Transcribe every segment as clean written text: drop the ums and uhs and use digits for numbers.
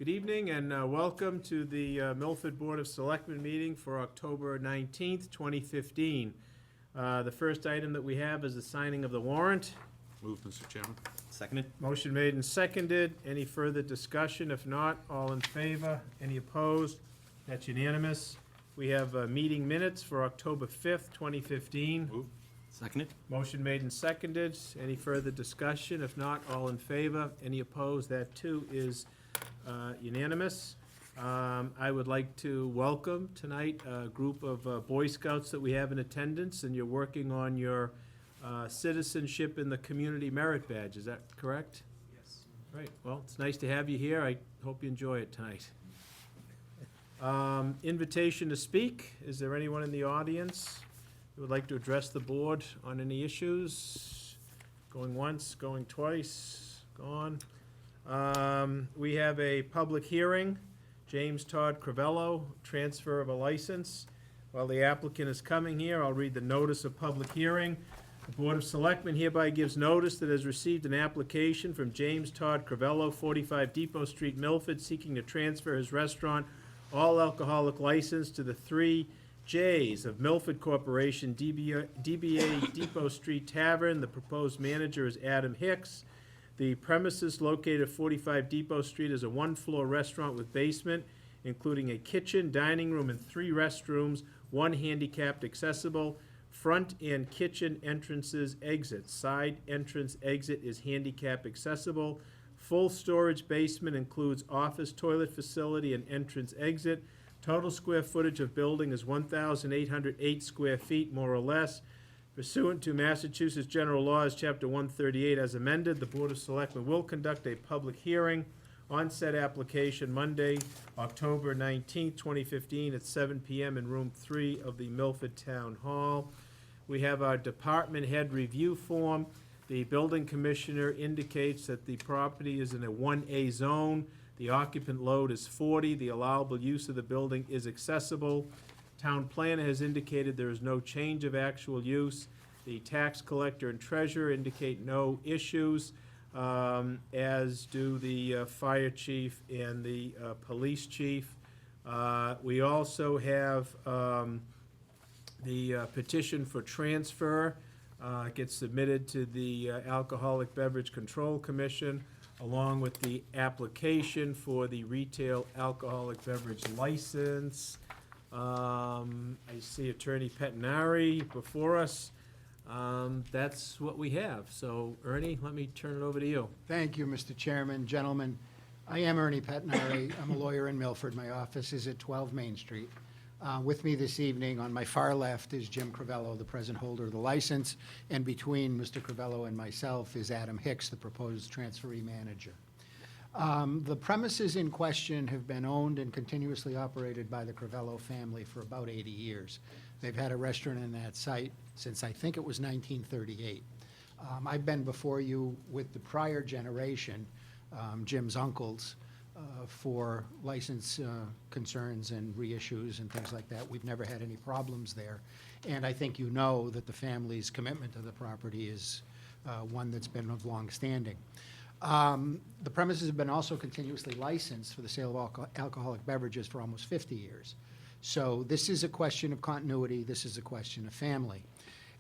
Good evening and welcome to the Milford Board of Selectmen meeting for October 19th, 2015. The first item that we have is the signing of the warrant. Moved, Mr. Chairman. Seconded. Motion made and seconded. Any further discussion? If not, all in favor? Any opposed? That's unanimous. We have meeting minutes for October 5th, 2015. Moved. Seconded. Motion made and seconded. Any further discussion? If not, all in favor? Any opposed? That too is unanimous. I would like to welcome tonight a group of Boy Scouts that we have in attendance, and you're working on your citizenship in the community merit badge. Is that correct? Yes. Right. Well, it's nice to have you here. I hope you enjoy it tonight. Invitation to speak. Is there anyone in the audience who would like to address the board on any issues? Going once, going twice, gone. We have a public hearing. James Todd Crivello, transfer of a license. While the applicant is coming here, I'll read the notice of public hearing. The Board of Selectmen hereby gives notice that it has received an application from James Todd Crivello, 45 Depot Street, Milford, seeking to transfer his restaurant all-alcoholic license to the 3 J's of Milford Corporation, DBA Depot Street Tavern. The proposed manager is Adam Hicks. The premises located at 45 Depot Street is a one-floor restaurant with basement, including a kitchen, dining room, and 3 restrooms, 1 handicapped accessible. Front and kitchen entrances, exits. Side entrance exit is handicap accessible. Full storage basement includes office, toilet facility, and entrance exit. Total square footage of building is 1,808 square feet, more or less. Pursuant to Massachusetts General Laws, Chapter 138, as amended, the Board of Selectmen will conduct a public hearing on said application Monday, October 19th, 2015, at 7 p.m. in Room 3 of the Milford Town Hall. We have our department head review form. The building commissioner indicates that the property is in a 1A zone. The occupant load is 40. The allowable use of the building is accessible. Town planner has indicated there is no change of actual use. The tax collector and treasurer indicate no issues, as do the fire chief and the police chief. We also have the petition for transfer gets submitted to the Alcoholic Beverage Control Commission, along with the application for the retail alcoholic beverage license. I see Attorney Pettinari before us. That's what we have. So, Ernie, let me turn it over to you. Thank you, Mr. Chairman. Gentlemen, I am Ernie Pettinari. I'm a lawyer in Milford. My office is at 12 Main Street. With me this evening, on my far left, is Jim Crivello, the present holder of the license, and between Mr. Crivello and myself is Adam Hicks, the proposed transferee manager. The premises in question have been owned and continuously operated by the Crivello family for about 80 years. They've had a restaurant in that site since I think it was 1938. I've been before you with the prior generation, Jim's uncles, for license concerns and reissues and things like that. We've never had any problems there. And I think you know that the family's commitment to the property is one that's been of long standing. The premises have been also continuously licensed for the sale of alcoholic beverages for almost 50 years. So this is a question of continuity. This is a question of family.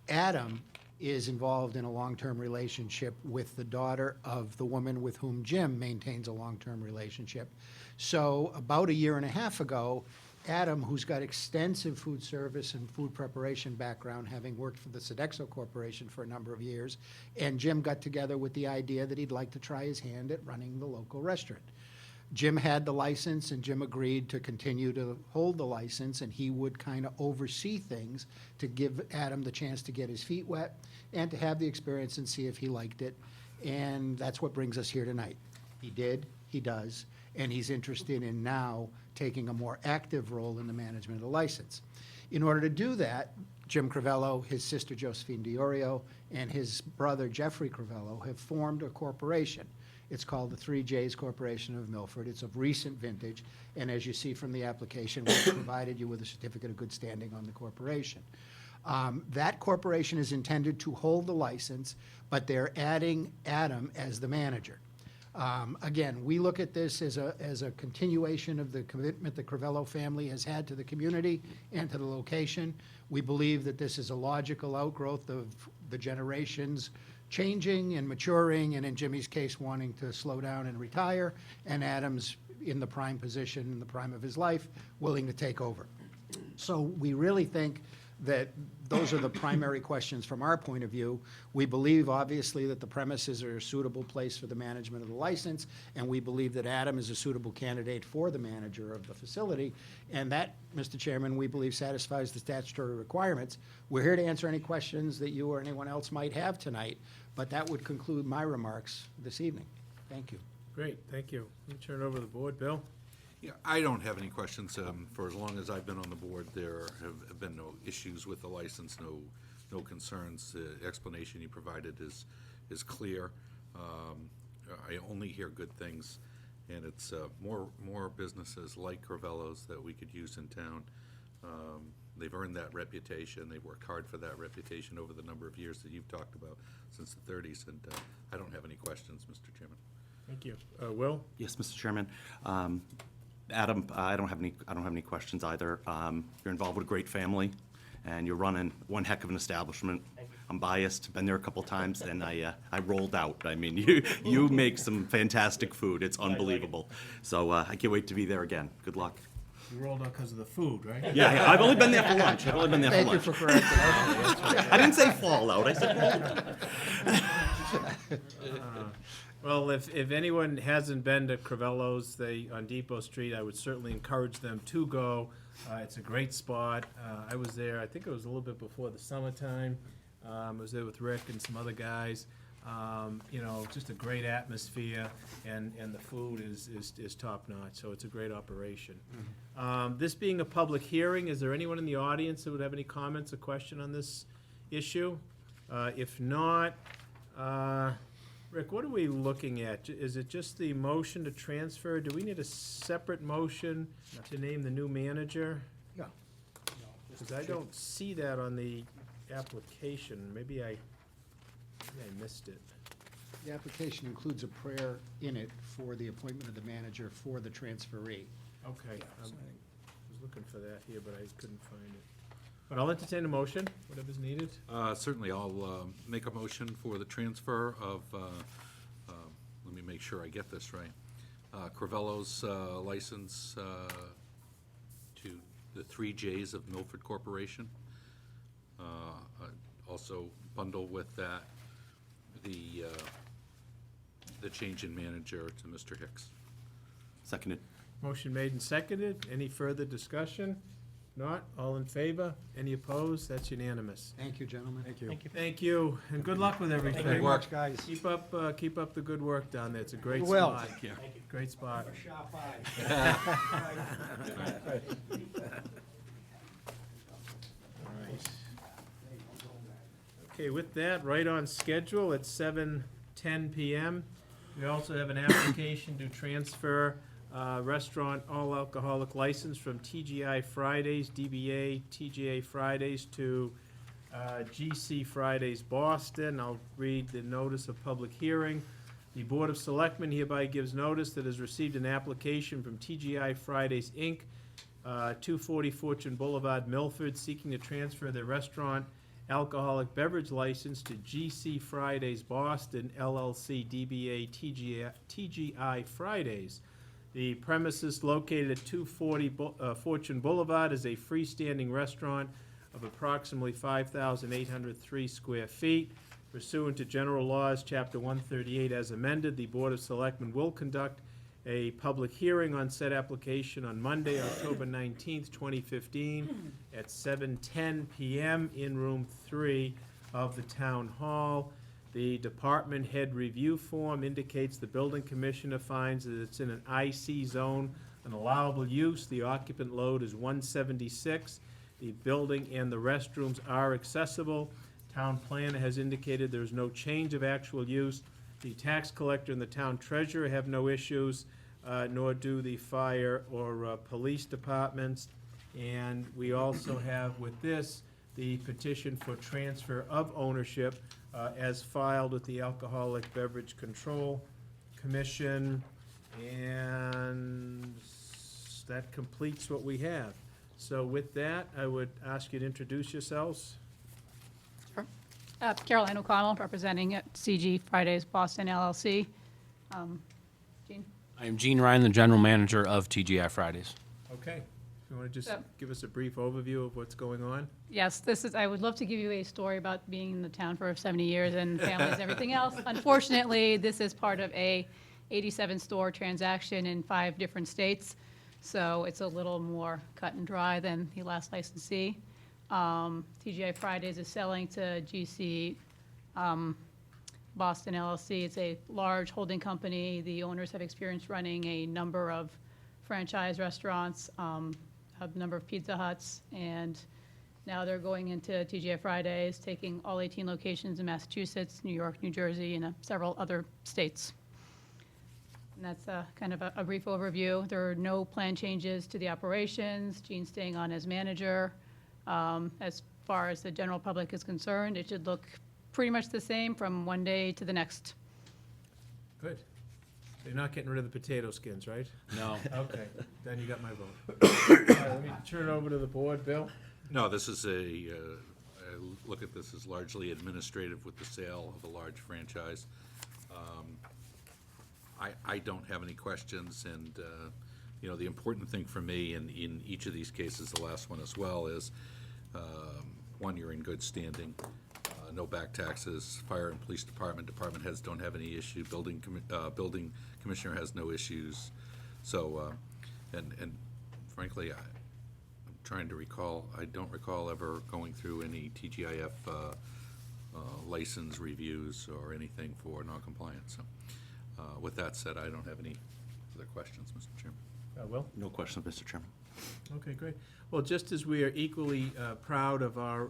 Adam is involved in a long-term relationship with the daughter of the woman with whom Jim maintains a long-term relationship. So about a year and a half ago, Adam, who's got extensive food service and food preparation background, having worked for the Sodexo Corporation for a number of years, and Jim got together with the idea that he'd like to try his hand at running the local restaurant. Jim had the license, and Jim agreed to continue to hold the license, and he would kind of oversee things to give Adam the chance to get his feet wet and to have the experience and see if he liked it. And that's what brings us here tonight. He did, he does, and he's interested in now taking a more active role in the management of the license. In order to do that, Jim Crivello, his sister Josephine Diorio, and his brother Jeffrey Crivello have formed a corporation. It's called the 3 J's Corporation of Milford. It's of recent vintage, and as you see from the application, we've provided you with a certificate of good standing on the corporation. That corporation is intended to hold the license, but they're adding Adam as the manager. Again, we look at this as a continuation of the commitment the Crivello family has had to the community and to the location. We believe that this is a logical outgrowth of the generations changing and maturing, and in Jimmy's case, wanting to slow down and retire, and Adam's in the prime position, in the prime of his life, willing to take over. So we really think that those are the primary questions from our point of view. We believe, obviously, that the premises are a suitable place for the management of the license, and we believe that Adam is a suitable candidate for the manager of the facility. And that, Mr. Chairman, we believe satisfies the statutory requirements. We're here to answer any questions that you or anyone else might have tonight, but that would conclude my remarks this evening. Thank you. Great, thank you. Let me turn it over to the board. Bill? Yeah, I don't have any questions. For as long as I've been on the board, there have been no issues with the license, no concerns. The explanation you provided is clear. I only hear good things, and it's more businesses like Crivello's that we could use in town. They've earned that reputation. They've worked hard for that reputation over the number of years that you've talked about, since the 30s, and I don't have any questions, Mr. Chairman. Thank you. Will? Yes, Mr. Chairman. Adam, I don't have any questions either. You're involved with a great family, and you're running one heck of an establishment. I'm biased, been there a couple times, and I rolled out. I mean, you make some fantastic food. It's unbelievable. So I can't wait to be there again. Good luck. You rolled out because of the food, right? Yeah, I've only been there for lunch. Thank you for correcting. I didn't say fallout. I said rolled out. Well, if anyone hasn't been to Crivello's, on Depot Street, I would certainly encourage them to go. It's a great spot. I was there, I think it was a little bit before the summertime. I was there with Rick and some other guys. Just a great atmosphere, and the food is top-notch, so it's a great operation. This being a public hearing, is there anyone in the audience that would have any comments or question on this issue? If not, Rick, what are we looking at? Is it just the motion to transfer? Do we need a separate motion to name the new manager? Yeah. Because I don't see that on the application. Maybe I missed it. The application includes a prayer in it for the appointment of the manager for the transferee. Okay. I was looking for that here, but I couldn't find it. But I'll entertain a motion, whatever's needed. Certainly, I'll make a motion for the transfer of, let me make sure I get this right, Crivello's license to the 3 J's of Milford Corporation. Also bundle with that the change in manager to Mr. Hicks. Seconded. Motion made and seconded. Any further discussion? Not? All in favor? Any opposed? That's unanimous. Thank you, gentlemen. Thank you. Thank you, and good luck with everything. Thank you very much, guys. Keep up the good work down there. It's a great Will. spot. Great spot. Sharp eye. All right. Okay, with that, right on schedule at 7:10 PM. We also have an application to transfer restaurant all alcoholic license from TGI Fridays, DBA TGA Fridays, to GC Fridays Boston. I'll read the notice of public hearing. The Board of Selectmen hereby gives notice that has received an application from TGI Fridays, Inc., 240 Fortune Boulevard, Milford, seeking to transfer their restaurant alcoholic beverage license to GC Fridays Boston, LLC, DBA TGI Fridays. The premises located at 240 Fortune Boulevard is a freestanding restaurant of approximately 5,803 square feet. Pursuant to General Laws, Chapter 138 as amended, the Board of Selectmen will conduct a public hearing on said application on Monday, October 19th, 2015, at 7:10 PM in Room 3 of the Town Hall. The department head review form indicates the building commissioner finds that it's in an IC zone, an allowable use. The occupant load is 176. The building and the restrooms are accessible. Town planner has indicated there is no change of actual use. The tax collector and the town treasurer have no issues, nor do the fire or police departments. And we also have with this the petition for transfer of ownership as filed with the Alcoholic Beverage Control Commission, and that completes what we have. So with that, I would ask you to introduce yourselves. Caroline O'Connell, representing at CG Fridays Boston LLC. Jean? I am Gene Ryan, the general manager of TGI Fridays. Okay. If you want to just So- give us a brief overview of what's going on? Yes, I would love to give you a story about being in the town for 70 years and families and everything else. Unfortunately, this is part of a 87-store transaction in 5 different states, so it's a little more cut and dry than the last licensee. TGI Fridays is selling to GC Boston LLC. It's a large holding company. The owners have experience running a number of franchise restaurants, a number of Pizza Huts, and now they're going into TGI Fridays, taking all 18 locations in Massachusetts, New York, New Jersey, and several other states. And that's kind of a brief overview. There are no plan changes to the operations. Gene's staying on as manager. As far as the general public is concerned, it should look pretty much the same from one day to the next. Good. So you're not getting rid of the potato skins, right? No. Okay, then you got my vote. All right, let me turn it over to the board. Bill? No, this is I look at this as largely administrative with the sale of a large franchise. I don't have any questions, and, you know, the important thing for me in each of these cases, the last one as well, is, one, you're in good standing, no back taxes, fire and police department heads don't have any issue, building commissioner has no issues. So, and frankly, I'm trying to recall, I don't recall ever going through any TGIF license reviews or anything for noncompliance. So, with that said, I don't have any other questions, Mr. Chairman. Will? No questions, Mr. Chairman. Okay, great. Well, just as we are equally proud of our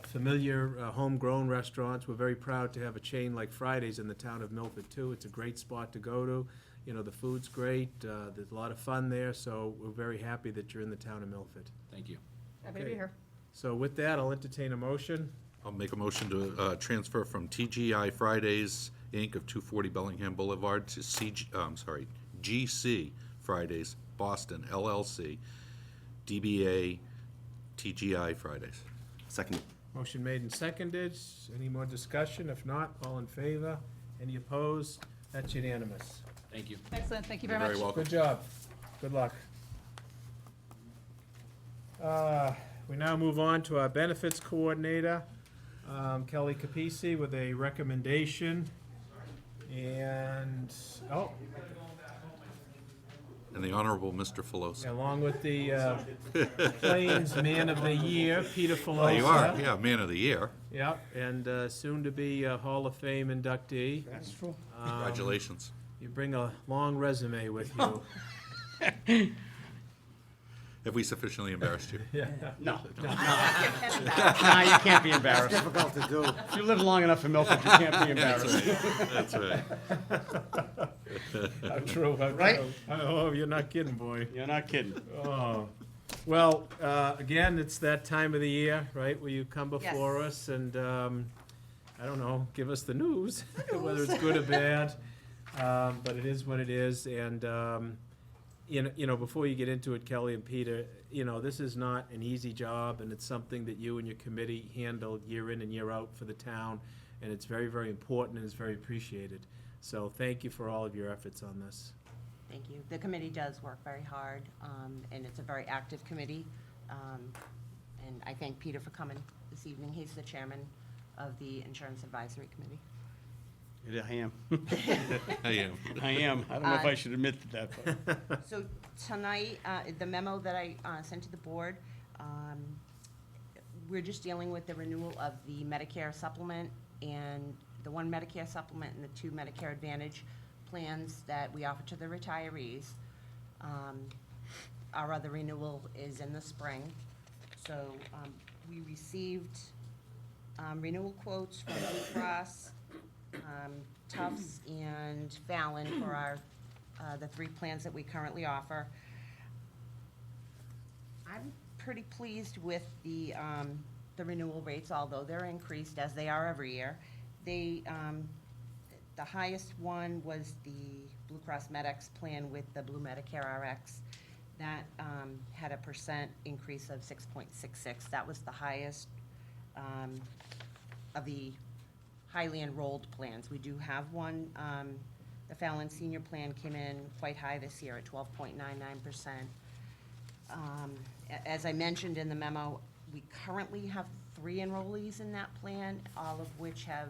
familiar homegrown restaurants, we're very proud to have a chain like Fridays in the town of Milford, too. It's a great spot to go to. You know, the food's great, there's a lot of fun there, so we're very happy that you're in the town of Milford. Thank you. Happy to be Okay. here. So with that, I'll entertain a motion. I'll make a motion to transfer from TGI Fridays, Inc. of 240 Bellingham Boulevard to GC Fridays, Boston LLC, DBA TGI Fridays. Second. Motion made and seconded. Any more discussion? If not, all in favor? Any opposed? That's unanimous. Thank you. Excellent, thank you You're very much. very welcome. Good job. Good luck. We now move on to our benefits coordinator, Kelly Capisi, with a recommendation. And, And the Honorable Mr. Filosa. along with the Plains Man of the Year, Peter Filosa. Oh, you are, yeah, Man of the Year. Yep, and soon-to-be Hall of Fame inductee. That's true. Congratulations. You bring a long resume with you. Have we sufficiently embarrassed you? No, you can't be embarrassed. Difficult to do. If you live long enough in Milford, you can't be embarrassed. That's right. True, Right? Oh, you're not kidding, boy. You're not kidding. Oh, well, again, it's that time of the year, right, where you come before us and, I don't know, give us the news, whether it's good or bad. But it is what it is, and, you know, before you get into it, Kelly and Peter, you know, this is not an easy job, and it's something that you and your committee handle year in and year out for the town, and it's very, very important and it's very appreciated. So thank you for all of your efforts on this. Thank you. The committee does work very hard, and it's a very active committee. And I thank Peter for coming this evening. He's the chairman of the Insurance Advisory Committee. I am. I am. I am. I don't know if I should admit to that, but So tonight, the memo that I sent to the board, we're just dealing with the renewal of the Medicare supplement and the one Medicare supplement and the 2 Medicare Advantage plans that we offer to the retirees. Our other renewal is in the spring. So we received renewal quotes from Blue Cross, Tufts, and Fallon for our, the 3 plans that we currently offer. I'm pretty pleased with the renewal rates, although they're increased as they are every year. They, The highest one was the Blue Cross Medics plan with the Blue Medicare RX. That had a percent increase of 6.66. That was the highest of the highly enrolled plans. We do have one. The Fallon Senior Plan came in quite high this year at 12.99%. As I mentioned in the memo, we currently have 3 enrollees in that plan, all of which have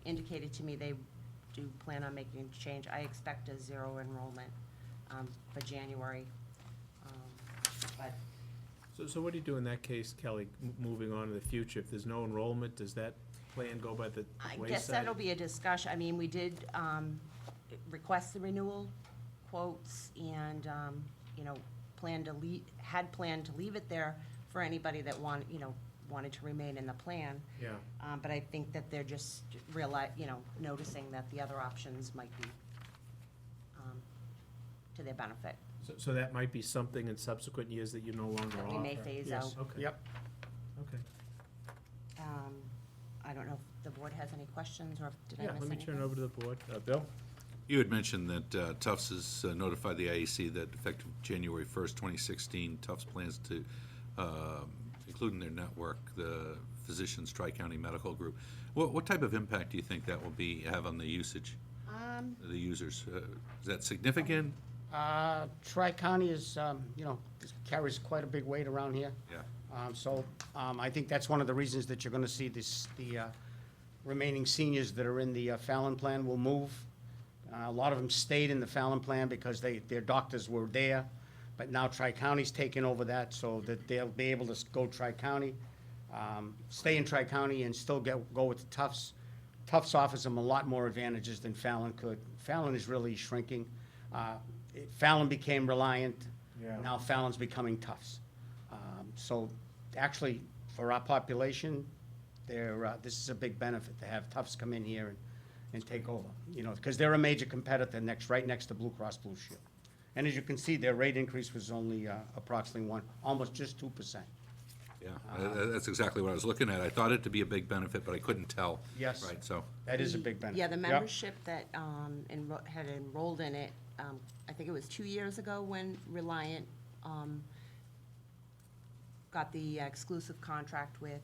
indicated to me they do plan on making a change. I expect a 0 enrollment for January. But So what do you do in that case, Kelly, moving on to the future? If there's no enrollment, does that plan go by the I wayside? guess that'll be a discussion. I mean, we did request the renewal quotes and, had planned to leave it there for anybody that wanted to remain in the plan. Yeah. But I think that they're just noticing that the other options might be to their benefit. So that might be something in subsequent years that you no longer That offer? we may phase Yes. out. Okay. Yep. Okay. I don't know if the board has any questions, or did I Yeah, miss let me anything? turn it over to the board. Bill? You had mentioned that Tufts has notified the IAC that effective January 1st, 2016, Tufts plans to include in their network the Physicians Tri-County Medical Group. What type of impact do you think that will have on the usage, the users? Is that significant? Tri-County is, carries quite a big weight around here. Yeah. I think that's one of the reasons that you're gonna see the remaining seniors that are in the Fallon plan will move. A lot of them stayed in the Fallon plan because their doctors were there, but now Tri-County's taken over that, so that they'll be able to go Tri-County, stay in Tri-County and still go with the Tufts. Tufts offers them a lot more advantages than Fallon could. Fallon is really shrinking. Fallon became Reliant. Yeah. Now Fallon's becoming Tufts. So actually, for our population, this is a big benefit to have Tufts come in here and take over, because they're a major competitor right next to Blue Cross Blue Shield. And as you can see, their rate increase was only approximately almost just 2%. Yeah, that's exactly what I was looking at. I thought it to be a big benefit, but I couldn't tell. Yes. Right, so, That is a big benefit. Yeah, the Yep. membership that had enrolled in it, I think it was 2 years ago when Reliant got the exclusive contract with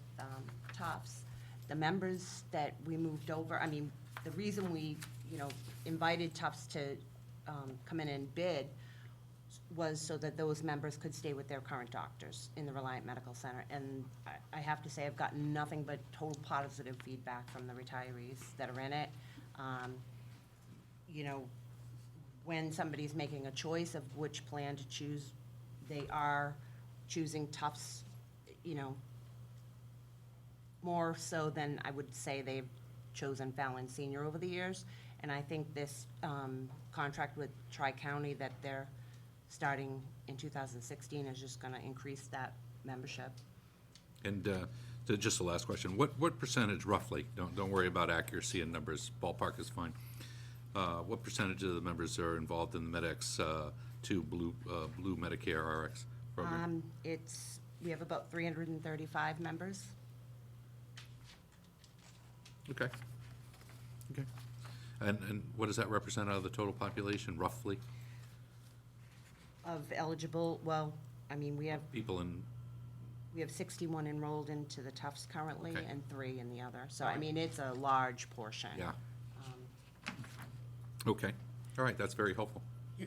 Tufts. The members that we moved over, the reason we, invited Tufts to come in and bid was so that those members could stay with their current doctors in the Reliant Medical Center. And I have to say, I've gotten nothing but total positive feedback from the retirees that are in it. When somebody's making a choice of which plan to choose, they are choosing Tufts, more so than I would say they've chosen Fallon Senior over the years. And I think this contract with Tri-County that they're starting in 2016 is just going to increase that membership. and just the last question, what percentage roughly, don't worry about accuracy and numbers, ballpark is fine. What percentage of the members are involved in the MedX 2 Blue Medicare RX program? We have about 335 members. Okay. And what does that represent out of the total population, roughly? Of eligible, we have People in, 61 enrolled into the Tufts currently Okay. and 3 in the other. So, it's a large portion. yeah. Okay, all right, that's very helpful.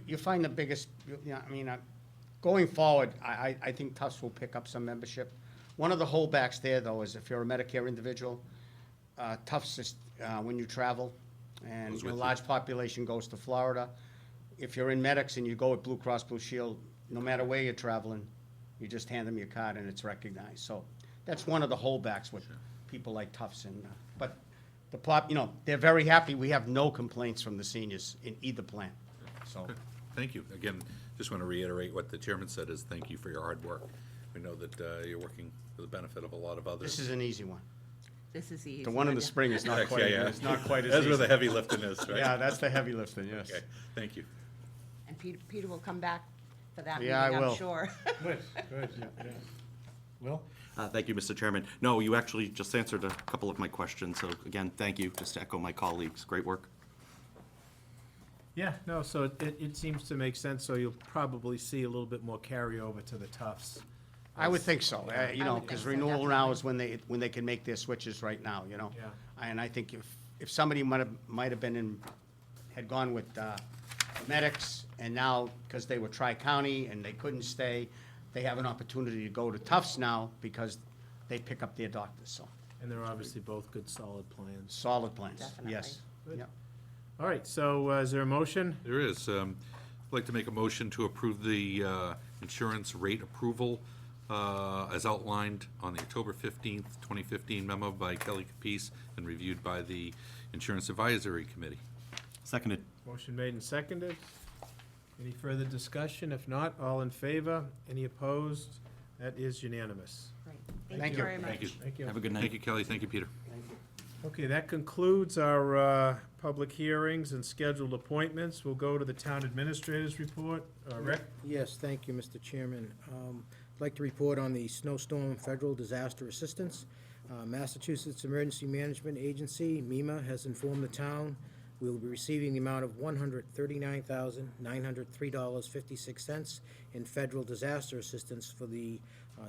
You find the biggest, going forward, I think Tufts will pick up some membership. One of the holdbacks there, though, is if you're a Medicare individual, Tufts is, when you travel, and Goes a with you. large population goes to Florida. If you're in Medics and you go with Blue Cross Blue Shield, no matter where you're traveling, you just hand them your card and it's recognized. So that's one of the holdbacks with people like Tufts. But they're very happy. We have no complaints from the seniors in either plan. So, Good. Thank you. Again, just want to reiterate what the chairman said is thank you for your hard work. We know that you're working for the benefit of a lot of others. this is an easy one. This is the easy The one in the yeah. spring is not quite, it's not quite as That's where the easy. heavy lifting is, right? Yeah, that's the heavy lifting, yes. Okay, thank you. And Peter will come back for that meeting, Yeah, I will. I'm sure. Good. Will? Thank you, Mr. Chairman. No, you actually just answered a couple of my questions, so again, thank you, just to echo my colleagues, great work. Yeah, no, so it seems to make sense, so you'll probably see a little bit more carryover to the Tufts. I would think so, you I know, would think because so, renewal now definitely. is when they can make their switches right now, you know? Yeah. And I think if somebody might have been in, had gone with medics, and now, because they were Tri-County and they couldn't stay, they have an opportunity to go to Tufts now because they pick up their doctors, so, And they're obviously both good, solid plans. solid plans, Definitely. yes. Good. Yeah. All right, so is there a motion? There is. I'd like to make a motion to approve the insurance rate approval as outlined on the October 15th, 2015 memo by Kelly Capice and reviewed by the Insurance Advisory Committee. Seconded. Motion made and seconded. Any further discussion? If not, all in favor? Any opposed? That is unanimous. Great. Thank Thank you you. very much. Thank you. Thank you. Have a good night. Thank you, Kelly. Thank you, Peter. Okay, that concludes our public hearings and scheduled appointments. We'll go to the town administrator's report. Rick? Yes, thank you, Mr. Chairman. I'd like to report on the snowstorm federal disaster assistance. Massachusetts Emergency Management Agency, MEMA, has informed the town we will be receiving the amount of $139,903.56 in federal disaster assistance for the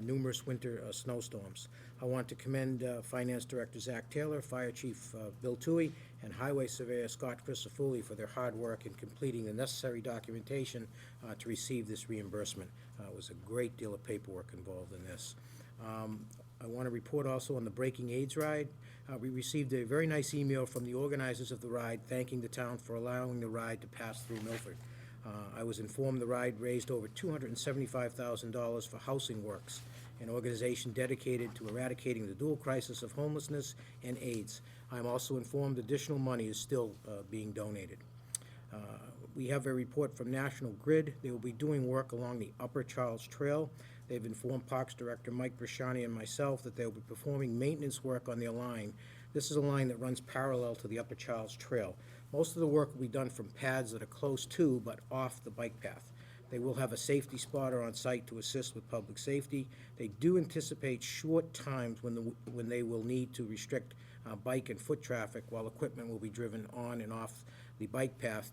numerous winter snowstorms. I want to commend Finance Director Zach Taylor, Fire Chief Bill Toohey, and Highway Surveyor Scott Christofouli for their hard work in completing the necessary documentation to receive this reimbursement. It was a great deal of paperwork involved in this. I want to report also on the Breaking AIDS ride. We received a very nice email from the organizers of the ride thanking the town for allowing the ride to pass through Milford. I was informed the ride raised over $275,000 for Housing Works, an organization dedicated to eradicating the dual crisis of homelessness and AIDS. I'm also informed additional money is still being donated. We have a report from National Grid. They will be doing work along the Upper Charles Trail. They've informed Parks Director Mike Brashani and myself that they will be performing maintenance work on their line. This is a line that runs parallel to the Upper Charles Trail. Most of the work will be done from pads that are close to but off the bike path. They will have a safety spotter on site to assist with public safety. They do anticipate short times when they will need to restrict bike and foot traffic while equipment will be driven on and off the bike path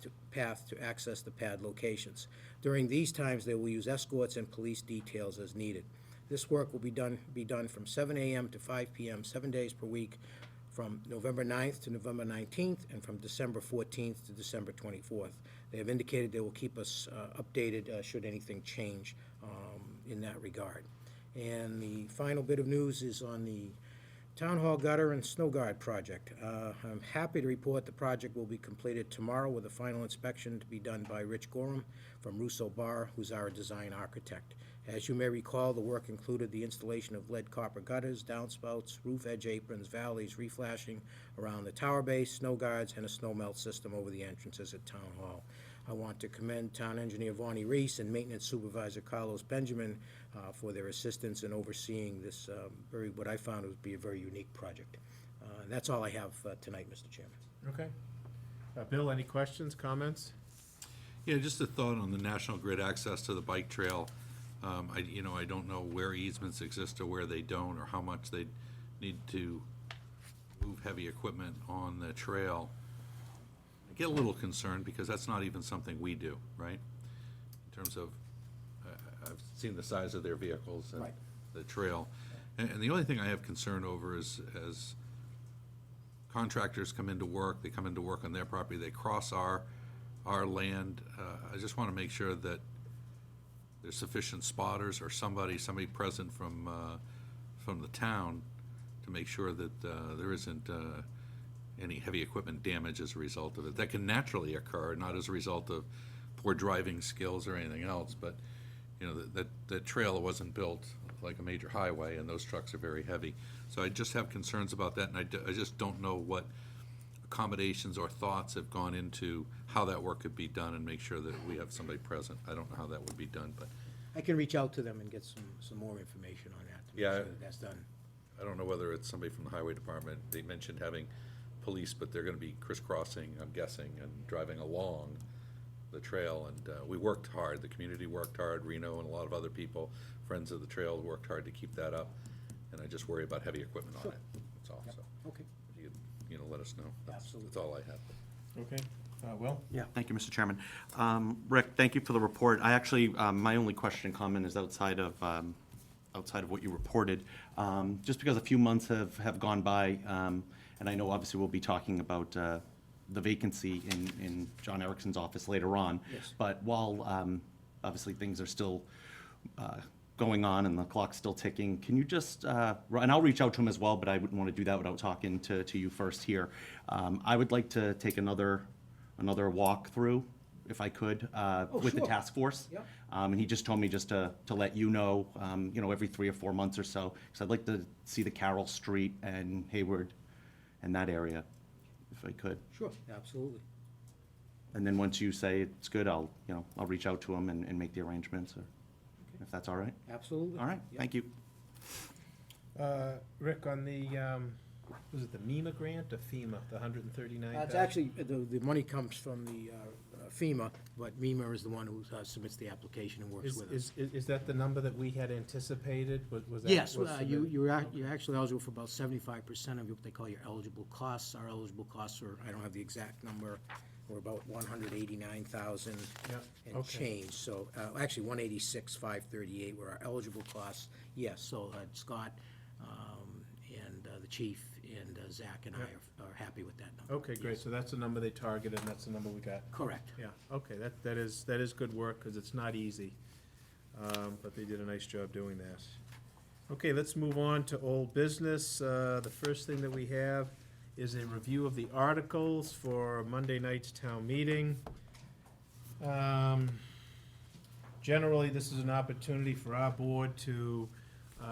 to access the pad locations. During these times, they will use escorts and police details as needed. This work will be done from 7 a.m. to 5 p.m., 7 days per week, from November 9th to November 19th, and from December 14th to December 24th. They have indicated they will keep us updated should anything change in that regard. And the final bit of news is on the Town Hall gutter and snow guard project. I'm happy to report the project will be completed tomorrow with a final inspection to be done by Rich Gorham from Russo Bar, who's our design architect. As you may recall, the work included the installation of lead copper gutters, downspouts, roof edge aprons, valleys, reflashing around the tower base, snow guards, and a snow melt system over the entrances at Town Hall. I want to commend Town Engineer Vonnie Reese and Maintenance Supervisor Carlos Benjamin for their assistance in overseeing this what I found would be a very unique project. That's all I have tonight, Mr. Chairman. Okay. Bill, any questions, comments? Yeah, just a thought on the National Grid access to the bike trail. I don't know where easements exist or where they don't, or how much they need to move heavy equipment on the trail. I get a little concerned because that's not even something we do, right? In terms of, I've seen the size of their vehicles and Right. the trail. And the only thing I have concern over is as contractors come into work, they come into work on their property, they cross our land. I just want to make sure that there's sufficient spotters or somebody present from the town to make sure that there isn't any heavy equipment damage as a result of it. That can naturally occur, not as a result of poor driving skills or anything else, but, that trail wasn't built like a major highway, and those trucks are very heavy. So I just have concerns about that, and I just don't know what accommodations or thoughts have gone into how that work could be done and make sure that we have somebody present. I don't know how that would be done, but I can reach out to them and get some more information on that to make Yeah. sure that that's done. I don't know whether it's somebody from the highway department. They mentioned having police, but they're gonna be crisscrossing, I'm guessing, and driving along the trail, and we worked hard, the community worked hard, Reno and a lot of other people, friends of the trail, worked hard to keep that up, and I just worry about heavy equipment on Sure. it, that's all, Yep. so, Okay. if you let us know. That's Absolutely. all I have. Okay. Will? Yeah, thank you, Mr. Chairman. Rick, thank you for the report. I actually, my only question and comment is outside of what you reported. Just because a few months have gone by, and I know obviously we'll be talking about the vacancy in John Erickson's office later on. Yes. But while obviously things are still going on and the clock's still ticking, can you just, and I'll reach out to him as well, but I wouldn't want to do that without talking to you first here. I would like to take another walk through, if I could, with the sure. task force. Yep. And he just told me just to let you know, every 3 or 4 months or so, because I'd like to see the Carroll Street and Hayward and that area, if I could. Sure, absolutely. And then once you say it's good, I'll reach out to him and make the arrangements, or if that's all right. Absolutely. All right, Yep. thank you. Rick, on the, was it the MEMA grant or FEMA, the 139,000? It's actually, the money comes from the FEMA, but MEMA is the one who submits the application and works with us. Is that the number that we had anticipated? Was that Yes, what's the- you're actually eligible for about 75% of what they call your eligible costs. Our eligible costs are, I don't have the exact number, we're about 189,000 Yeah, and okay. change. So, actually, 186,538 were our eligible costs. Yes, so Scott and the chief and Zach and I are happy with that number. Okay, great, so that's the number they targeted, and that's the number we got. Correct. Yeah, okay, that is good work, because it's not easy, but they did a nice job doing that. Okay, let's move on to old business. The first thing that we have is a review of the articles for Monday night's town meeting. Generally, this is an opportunity for our board to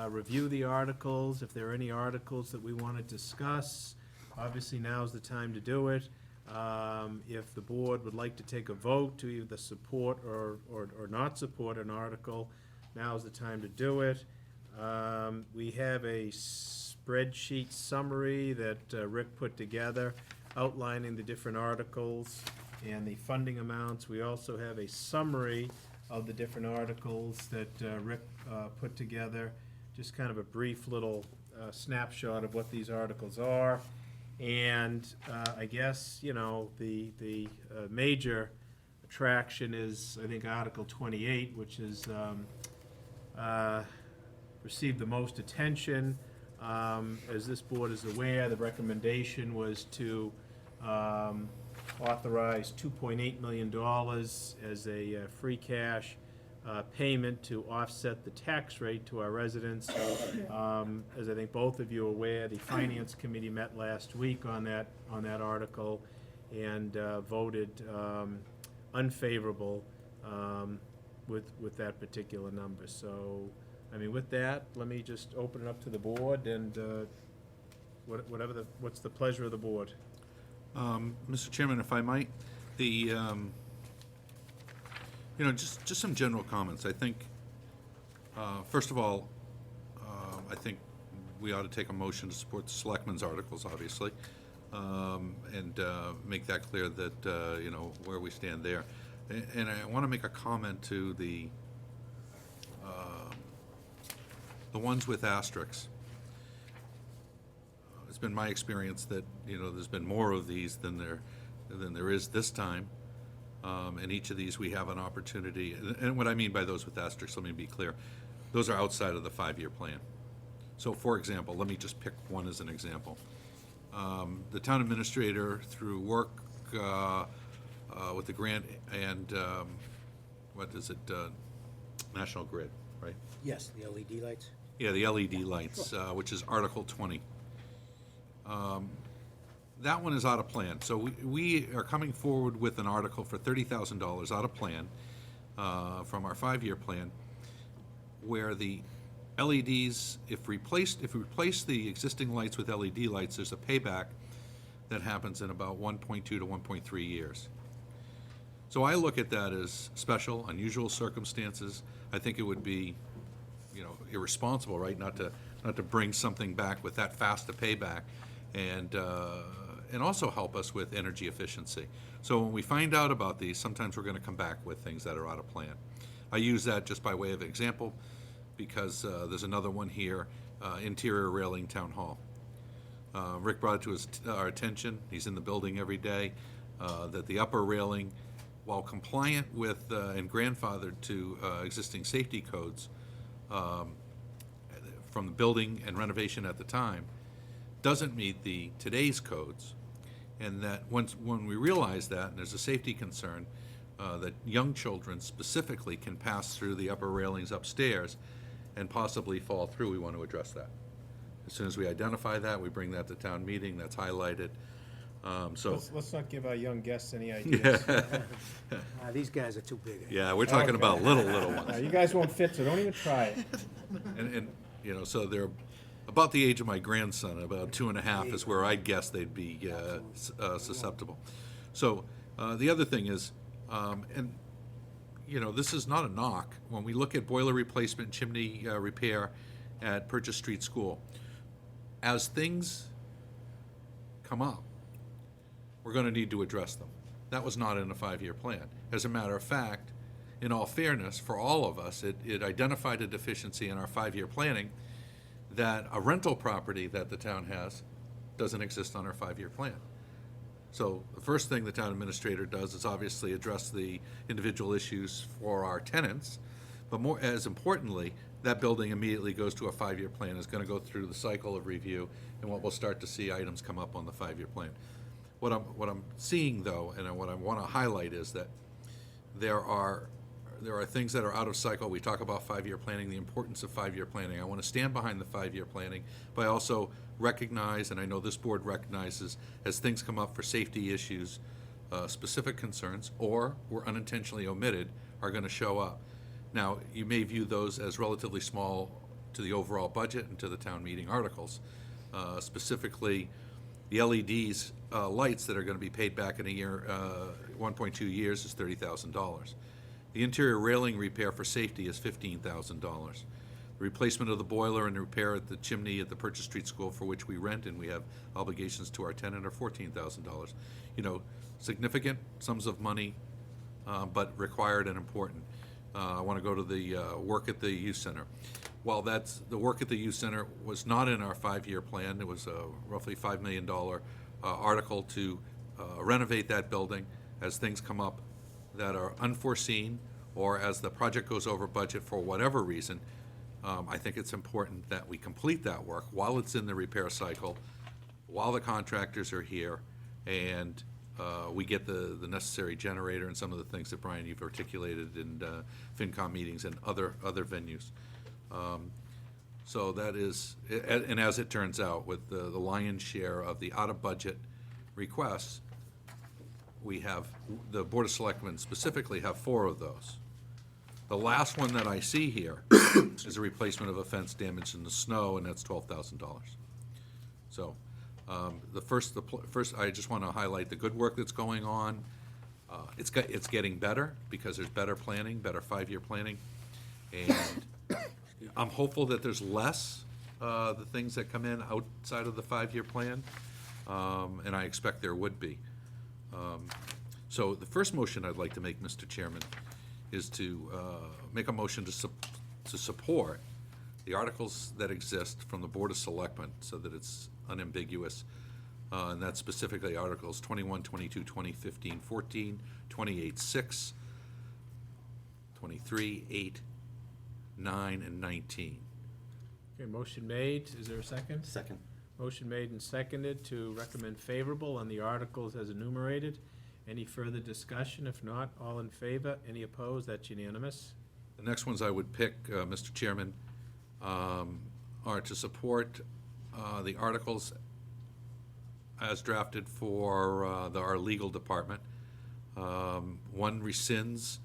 review the articles. If there are any articles that we want to discuss, obviously now's the time to do it. If the board would like to take a vote to either support or not support an article, now's the time to do it. We have a spreadsheet summary that Rick put together outlining the different articles and the funding amounts. We also have a summary of the different articles that Rick put together, just kind of a brief little snapshot of what these articles are. And I guess, the major attraction is, I think, Article 28, which has received the most attention. As this board is aware, the recommendation was to authorize $2.8 million as a free cash payment to offset the tax rate to our residents. As I think both of you are aware, the Finance Committee met last week on that article and voted unfavorable with that particular number. So, I mean, with that, let me just open it up to the board, and what's the pleasure of the board? Mr. Chairman, if I might, just some general comments. I think, first of all, I think we ought to take a motion to support the Selectmen's articles, obviously, and make that clear that, where we stand there. And I want to make a comment to the ones with asterisks. It's been my experience that, there's been more of these than there is this time. And each of these, we have an opportunity, and what I mean by those with asterisks, let me be clear, those are outside of the 5-year plan. So, for example, let me just pick one as an example. The town administrator, through work with the grant and, National Grid, right? Yes, the LED lights. Yeah, the LED lights, which is Article 20. That one is out of plan. So we are coming forward with an article for $30,000 out of plan from our 5-year plan, where the LEDs, if we replace the existing lights with LED lights, there's a payback that happens in about 1.2 to 1.3 years. So I look at that as special, unusual circumstances. I think it would be, irresponsible, right, not to bring something back with that fast a payback, and also help us with energy efficiency. So when we find out about these, sometimes we're going to come back with things that are out of plan. I use that just by way of example, because there's another one here, interior railing town hall. Rick brought it to our attention. He's in the building every day. that the upper railing, while compliant with and grandfathered to existing safety codes from the building and renovation at the time, doesn't meet the today's codes, and that when we realize that, and there's a safety concern, that young children specifically can pass through the upper railings upstairs and possibly fall through, we want to address that. As soon as we identify that, we bring that to town meeting, that's highlighted. So, Let's not give our young guests any ideas. These guys are too big. yeah, we're talking about little ones. You guys won't fit, so don't even try it. And, you know, so they're about the age of my grandson, about 2.5 is where I guess they'd be susceptible. So, the other thing is, and, you know, this is not a knock. When we look at boiler replacement, chimney repair at Purchase Street School, as things come up, we're going to need to address them. That was not in a 5-year plan. As a matter of fact, in all fairness, for all of us, it identified a deficiency in our 5-year planning that a rental property that the town has doesn't exist on our 5-year plan. So the first thing the town administrator does is obviously address the individual issues for our tenants, but more as importantly, that building immediately goes to a 5-year plan, is going to go through the cycle of review, and what we'll start to see items come up on the 5-year plan. What I'm seeing though, and what I want to highlight is that there are things that are out of cycle. We talk about 5-year planning, the importance of 5-year planning. I want to stand behind the 5-year planning, but I also recognize, and I know this board recognizes, as things come up for safety issues, specific concerns, or were unintentionally omitted, are going to show up. Now, you may view those as relatively small to the overall budget and to the town meeting articles. Specifically, the LEDs lights that are going to be paid back in a year, 1.2 years, is $30,000. The interior railing repair for safety is $15,000. The replacement of the boiler and repair at the chimney at the Purchase Street School, for which we rent and we have obligations to our tenant, are $14,000. You know, significant sums of money, but required and important. I want to go to the work at the youth center. While the work at the youth center was not in our 5-year plan, it was a roughly $5 million article to renovate that building as things come up that are unforeseen, or as the project goes over budget for whatever reason. I think it's important that we complete that work while it's in the repair cycle, while the contractors are here, and we get the necessary generator and some of the things that, Brian, you've articulated in FinCom meetings and other venues. So that is, and as it turns out, with the lion's share of the out-of-budget requests, we have, the Board of Selectmen specifically have 4 of those. The last one that I see here is a replacement of a fence damaged in the snow, and that's $12,000. So, first, I just want to highlight the good work that's going on. It's getting better because there's better planning, better 5-year planning, and I'm hopeful that there's less the things that come in outside of the 5-year plan, and I expect there would be. So the first motion I'd like to make, Mr. Chairman, is to make a motion to support the articles that exist from the Board of Selectmen so that it's unambiguous, and that's specifically Articles 21, 22, 20, 15, 14, 28, 6, 23, 8, 9, and 19. Okay, motion made. Is there a second? Second. Motion made and seconded to recommend favorable on the articles as enumerated. Any further discussion? If not, all in favor? Any opposed? That's unanimous. The next ones I would pick, Mr. Chairman, are to support the articles as drafted for our legal department. One rescinds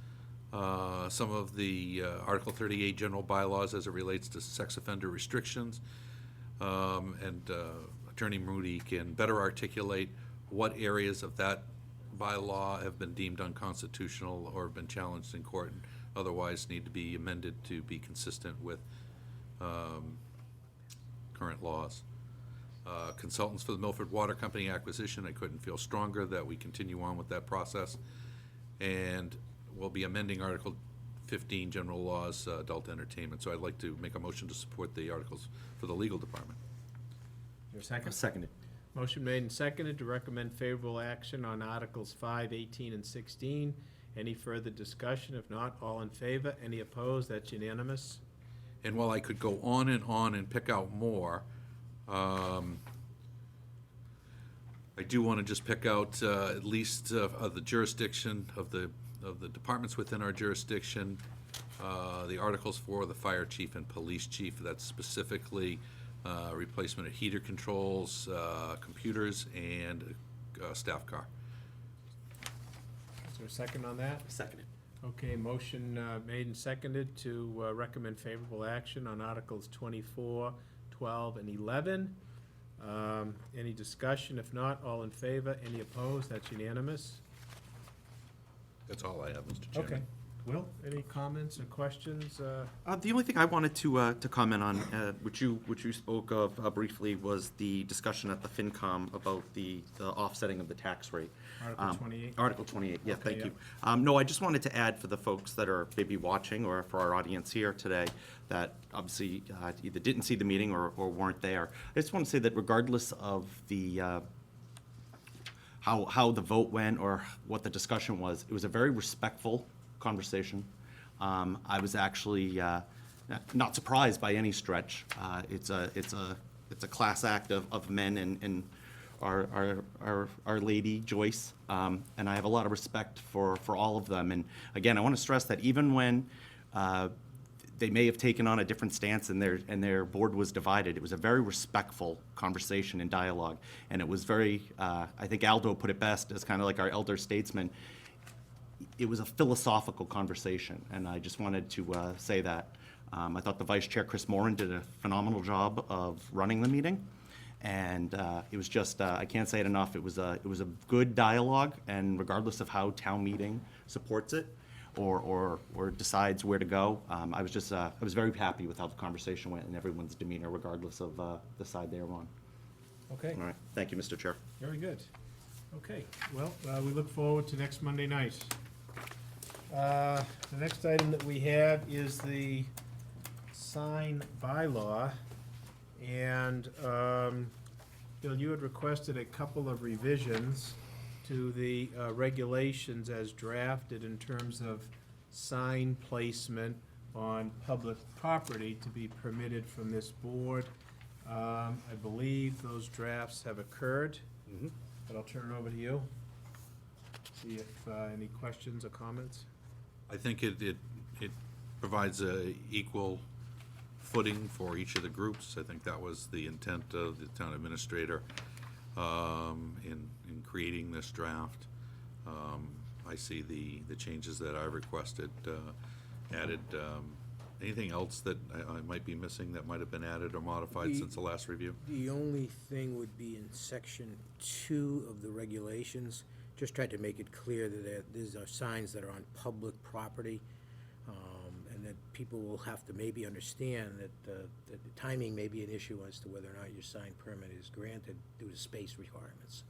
some of the Article 38 general bylaws as it relates to sex offender restrictions, and Attorney Moody can better articulate what areas of that bylaw have been deemed unconstitutional or have been challenged in court and otherwise need to be amended to be consistent with current laws. Consultants for the Milford Water Company acquisition, I couldn't feel stronger that we continue on with that process. And we'll be amending Article 15, general laws, adult entertainment. So I'd like to make a motion to support the articles for the legal department. Your second? Seconded. Motion made and seconded to recommend favorable action on Articles 5, 18, and 16. Any further discussion? If not, all in favor? Any opposed? That's unanimous. And while I could go on and pick out more, I do want to just pick out at least of the jurisdiction of the departments within our jurisdiction, the articles for the fire chief and police chief. That's specifically replacement of heater controls, computers, and staff car. Is there a second on that? Seconded. Okay, motion made and seconded to recommend favorable action on Articles 24, 12, and 11. Any discussion? If not, all in favor? Any opposed? That's unanimous. That's all I have, Mr. Chairman. Okay. Will, any comments or questions? The only thing I wanted to comment on, which you spoke of briefly, was the discussion at the FinCom about the offsetting of the tax rate. Article 28? Article 28, yeah, Okay, thank yeah. you. No, I just wanted to add for the folks that are maybe watching, or for our audience here today, that obviously either didn't see the meeting or weren't there. I just want to say that regardless of the how the vote went or what the discussion was, it was a very respectful conversation. I was actually not surprised by any stretch. It's a class act of men and our lady Joyce, and I have a lot of respect for all of them. And again, I want to stress that even when they may have taken on a different stance and their board was divided, it was a very respectful conversation and dialogue. And it was very, I think Aldo put it best as kind of like our elder statesman. It was a philosophical conversation, and I just wanted to say that. I thought the Vice Chair, Chris Moran, did a phenomenal job of running the meeting, and it was just, I can't say it enough, it was a good dialogue, and regardless of how town meeting supports it or decides where to go, I was very happy with how the conversation went and everyone's demeanor, regardless of the side they were on. Okay, All right, thank you, Mr. Chair. very good. Okay, well, we look forward to next Monday night. The next item that we have is the sign bylaw. And, Bill, you had requested a couple of revisions to the regulations as drafted in terms of sign placement on public property to be permitted from this board. I believe those drafts have occurred. But I'll turn it over to you. See if any questions or comments. I think it provides a equal footing for each of the groups. I think that was the intent of the town administrator in creating this draft. I see the changes that I requested added. Anything else that I might be missing that might have been added or modified since the last review? The only thing would be in section 2 of the regulations, just tried to make it clear that these are signs that are on public property, and that people will have to maybe understand that the timing may be an issue as to whether or not your sign permit is granted due to space requirements.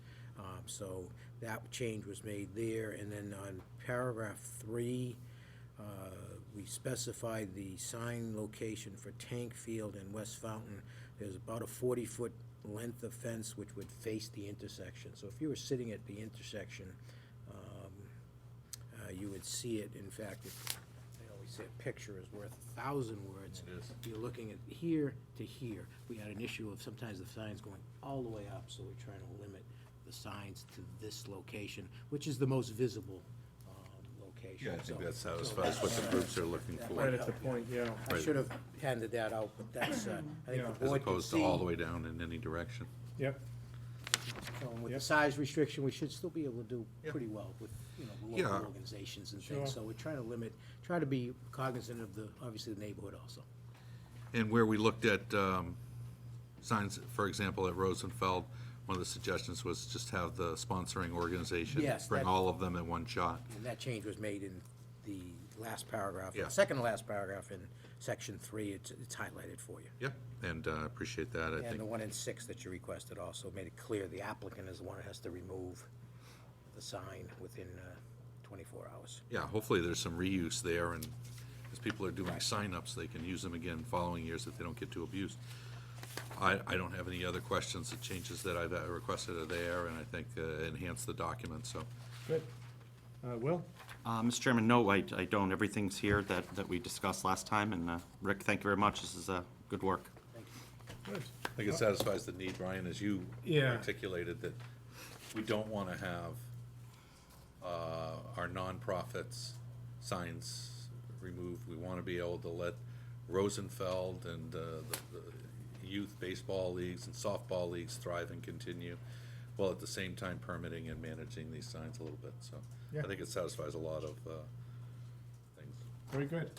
So that change was made there, and then on paragraph 3, we specified the sign location for Tank Field and West Fountain. There's about a 40-foot length of fence which would face the intersection. So if you were sitting at the intersection, you would see it. In fact, they always say a picture is worth 1,000 words. It is. You're looking at here to here. We had an issue of sometimes the signs going all the way up, so we're trying to limit the signs to this location, which is the most visible location. Yeah, I think So- that so satisfies what the groups are looking that for. might Right at the help, yeah. point, yeah. I should have handed that out, but that's, I think Yeah. the As board can opposed to see. all the way down in any direction. Yep. So with Yep. the size restriction, we should still be able to do Yeah. pretty well with, the Yeah. local organizations and things. Sure. So we're trying to limit, try to be cognizant of obviously the neighborhood also. And where we looked at signs, for example, at Rosenfeld, one of the suggestions was just have the sponsoring organization Yes, bring that- all of them in one shot. And that change was made in the last paragraph, Yeah. the second to last paragraph in section 3, it's highlighted for you. Yep, and appreciate that, I And think. the one in 6 that you requested also made it clear the applicant is the one that has to remove the sign within 24 hours. Yeah, hopefully there's some reuse there, and as people are doing signups, they can use them again following years if they don't get too abused. I don't have any other questions. The changes that I've requested are there, and I think enhance the document, so. Good. Will? Mr. Chairman, no, I don't. Everything's here that we discussed last time, and Rick, thank you very much. This is good work. Good. I think it satisfies the need, Brian, as you Yeah. articulated, that we don't want to have our nonprofits signs removed. We want to be able to let Rosenfeld and the youth baseball leagues and softball leagues thrive and continue, while at the same time permitting and managing these signs a little bit. So Yeah. I think it satisfies a lot of things. Very good.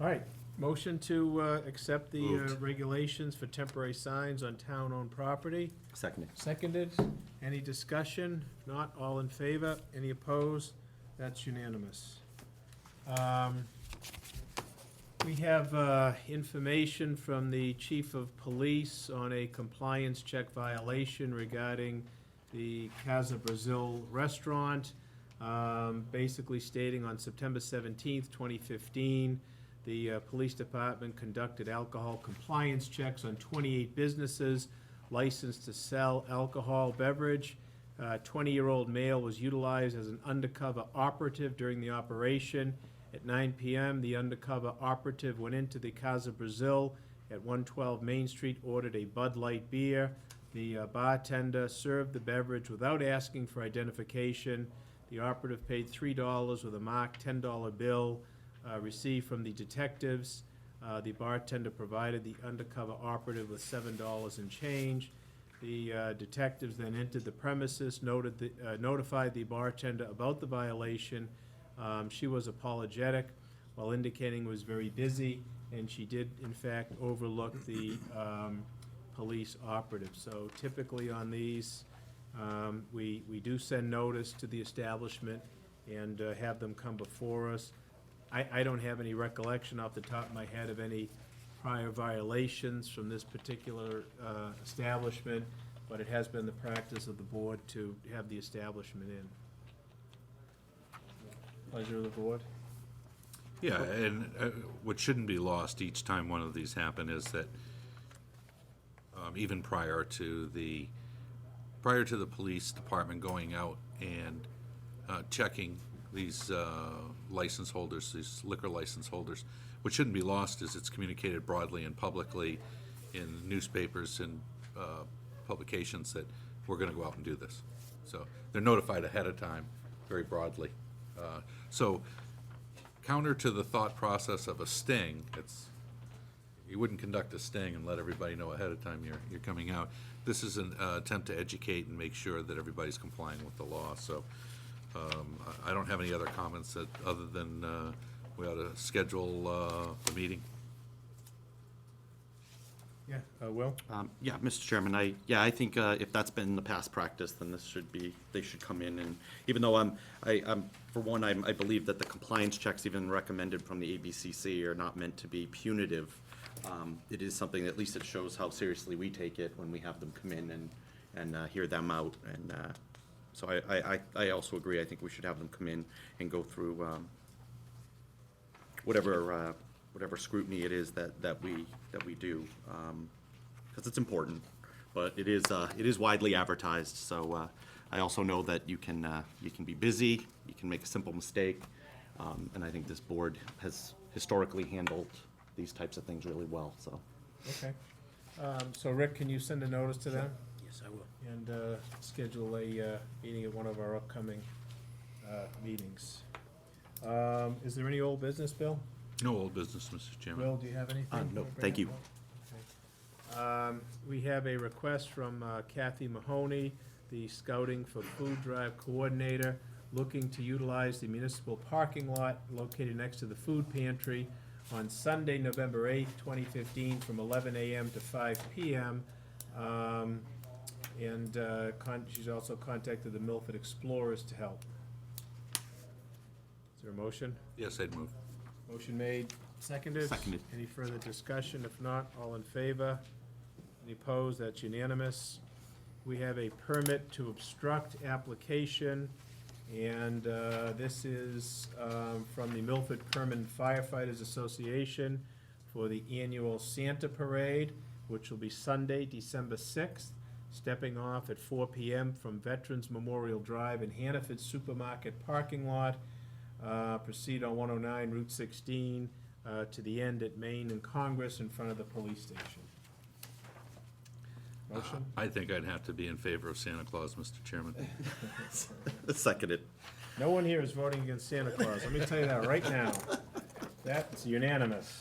All right, motion to accept the Moved. regulations for temporary signs on town-owned property. Seconded. Seconded. Any discussion? If not, all in favor? Any opposed? That's unanimous. We have information from the chief of police on a compliance check violation regarding the Casa Brazil restaurant, basically stating on September 17th, 2015, the police department conducted alcohol compliance checks on 28 businesses licensed to sell alcohol beverage. 20-year-old male was utilized as an undercover operative during the operation. At 9 p.m., the undercover operative went into the Casa Brazil at 112 Main Street, ordered a Bud Light beer. The bartender served the beverage without asking for identification. The operative paid $3 with a marked $10 bill received from the detectives. The bartender provided the undercover operative with $7 and change. The detectives then entered the premises, notified the bartender about the violation. She was apologetic while indicating was very busy, and she did in fact overlook the police operative. So typically on these, we do send notice to the establishment and have them come before us. I don't have any recollection off the top of my head of any prior violations from this particular establishment, but it has been the practice of the board to have the establishment in. Pleasure of the board. Yeah, and what shouldn't be lost each time one of these happen is that even prior to the police department going out and checking these license holders, these liquor license holders, what shouldn't be lost is it's communicated broadly and publicly in newspapers and publications that we're gonna go out and do this. So they're notified ahead of time, very broadly. So counter to the thought process of a sting, you wouldn't conduct a sting and let everybody know ahead of time you're coming out. This is an attempt to educate and make sure that everybody's complying with the law. So I don't have any other comments other than we ought to schedule a meeting. Yeah, Will? Yeah, Mr. Chairman, I think if that's been the past practice, then they should come in, and even though for one, I believe that the compliance checks even recommended from the ABCC are not meant to be punitive. It is something, at least it shows how seriously we take it when we have them come in and hear them out, and so I also agree. I think we should have them come in and go through whatever scrutiny it is that we do, because it's important, but it is widely advertised. So I also know that you can be busy, you can make a simple mistake, and I think this board has historically handled these types of things really well. So Okay. So Rick, can you send a notice to them Yes, I will. and schedule a meeting at one of our upcoming meetings? Is there any old business, Bill? No old business, Mr. Chairman. Will, do you have anything? no, to bring thank up? you. Okay. We have a request from Kathy Mahoney, the Scouting for Food Drive Coordinator, looking to utilize the municipal parking lot located next to the food pantry on Sunday, November 8th, 2015, from 11 a.m. to 5 p.m. She's also contacted the Milford Explorers to help. Is there a motion? Yes, I'd move. Motion made, seconded? Seconded. Any further discussion? If not, all in favor? Any opposed? That's unanimous. We have a permit to obstruct application, and this is from the Milford Kerman Firefighters Association for the annual Santa Parade. which will be Sunday, December 6th, stepping off at 4 p.m. from Veterans Memorial Drive in Hannaford Supermarket parking lot. Proceed on 109 Route 16 to the end at Main and Congress in front of the police station. Motion? I think I'd have to be in favor of Santa Claus, Mr. Chairman. Seconded. No one here is voting against Santa Claus. Let me tell you that right now. That's unanimous.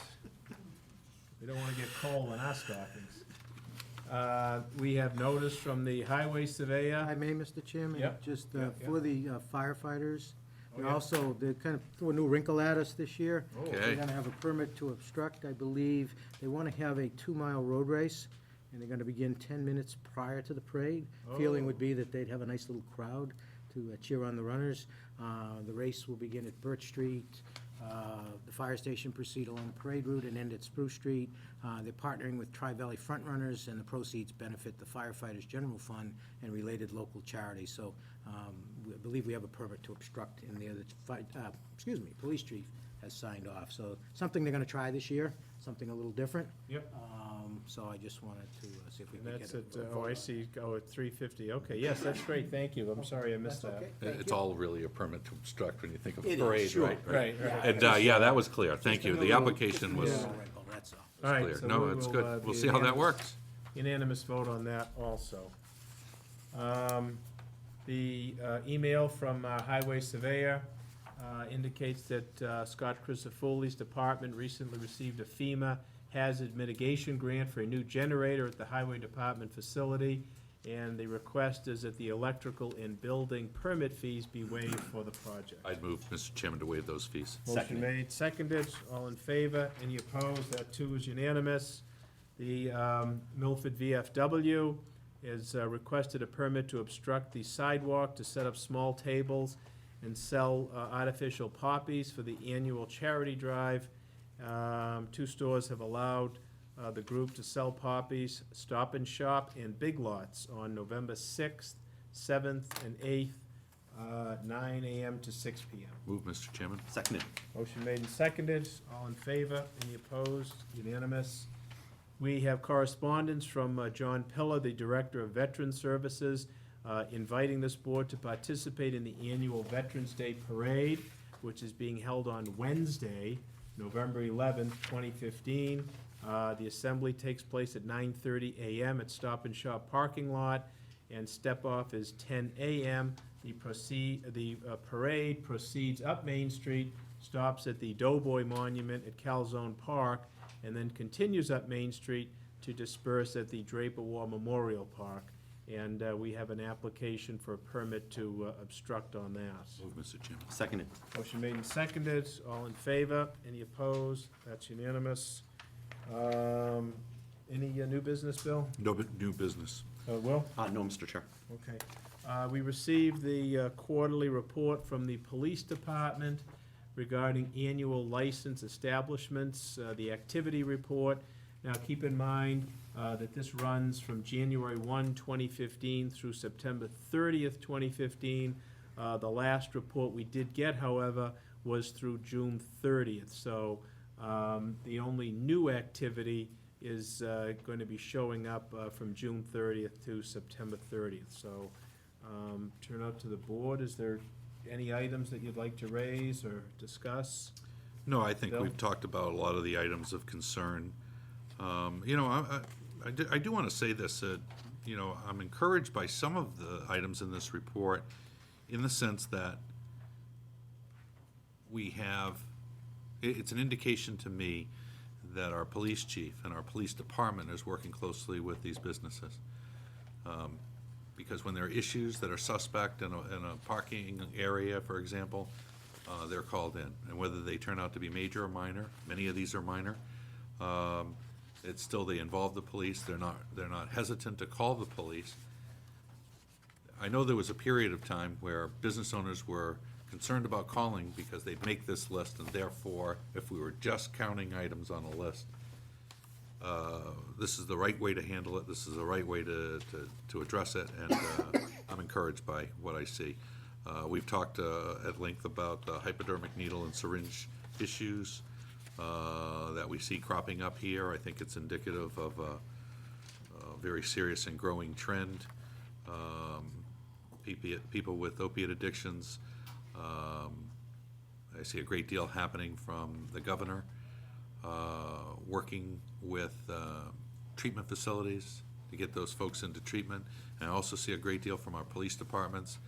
We don't want to get coal in our stockings. We have notice from the highway I surveyor. may, Mr. Chairman? Yep. Just Yep, yep. for the firefighters, Oh, and yeah. also, they kind of threw a new wrinkle at us this year. Oh. Okay. They're gonna have a permit to obstruct, I believe. They want to have a 2-mile road race, and they're gonna begin 10 minutes prior to the parade. Feeling would Oh. be that they'd have a nice little crowd to cheer on the runners. The race will begin at Birch Street. The fire station proceed along the parade route and end at Spruce Street. They're partnering with Tri-Valley Front Runners, and the proceeds benefit the firefighters' general fund and related local charities. So we believe we have a permit to obstruct in there that, police chief has signed off. So something they're gonna try this year, something a little different. Yep. So I just wanted to see if we And could that's get at, it. oh, I see, at 3:50. Okay, yes, that's great, thank you. I'm sorry I missed That's that. okay. Thank It's you. all really a permit to obstruct when you think of a It is, parade, sure. right? Right, right. And, yeah, that was clear, thank you. The application was Just a little wrinkle, that's all. All right, clear. so No, we it's will, good. be We'll see how that unanimous- works. Unanimous vote on that also. The email from Highway Surveyor indicates that Scott Crisafulli's department recently received a FEMA hazard mitigation grant for a new generator at the Highway Department facility, and the request is that the electrical and building permit fees be waived for the project. I'd move, Mr. Chairman, to waive those fees. Motion Seconded. made, seconded, all in favor, any opposed, that too is unanimous. The Milford VFW has requested a permit to obstruct the sidewalk to set up small tables and sell artificial poppies for the annual charity drive. 2 stores have allowed the group to sell poppies, Stop and Shop and Big Lots on November 6th, 7th, and 8th, 9 a.m. to 6 p.m. Move, Mr. Chairman. Seconded. Motion made and seconded, all in favor, any opposed, unanimous. We have correspondence from John Pillar, the Director of Veteran Services, inviting this board to participate in the annual Veterans Day Parade, which is being held on Wednesday, November 11th, 2015. The assembly takes place at 9:30 a.m. at Stop and Shop parking lot, and step-off is 10 a.m. The parade proceeds up Main Street, stops at the Doughboy Monument at Calzone Park, and then continues up Main Street to disperse at the Draper War Memorial Park. And we have an application for a permit to obstruct on that. Move, Mr. Chairman. Seconded. Motion made and seconded, all in favor, any opposed, that's unanimous. Any new business, Bill? No new business. Will? No, Mr. Chair. Okay. We received the quarterly report from the police department regarding annual license establishments, the activity report. Now, keep in mind that this runs from January 1, 2015 through September 30th, 2015. The last report we did get, however, was through June 30th. So the only new activity is going to be showing up from June 30th to September 30th. So turn out to the board. Is there any items that you'd like to raise or discuss? No, I think Bill? we've talked about a lot of the items of concern. You know, I do want to say this, you know, I'm encouraged by some of the items in this report in the sense that we have, it's an indication to me that our police chief and our police department is working closely with these businesses. Because when there are issues that are suspect in a parking area, for example, they're called in. And whether they turn out to be major or minor, many of these are minor, it's still, they involve the police. They're not hesitant to call the police. I know there was a period of time where business owners were concerned about calling because they'd make this list, and therefore, if we were just counting items on a list, this is the right way to handle it. This is the right way to address it, and I'm encouraged by what I see. We've talked at length about the hypodermic needle and syringe issues that we see cropping up here. I think it's indicative of very serious and growing trend. People with opiate addictions. I see a great deal happening from the governor, working with treatment facilities to get those folks into treatment. And I also see a great deal from our police departments,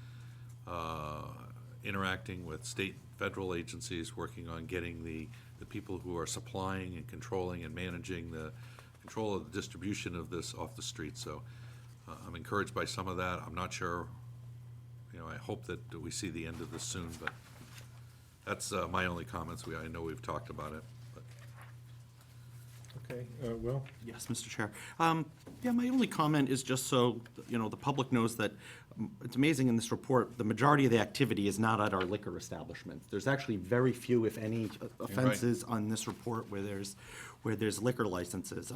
interacting with state and federal agencies, working on getting the people who are supplying and controlling and managing the control of the distribution of this off the street. So I'm encouraged by some of that. I'm not sure, I hope that we see the end of this soon, but that's my only comments. I know we've talked about it, but. Okay, Will? Yes, Mr. Chair. Yeah, my only comment is just so, the public knows that it's amazing in this report, the majority of the activity is not at our liquor establishments. There's actually very few, if any, offenses on this report where there's liquor licenses.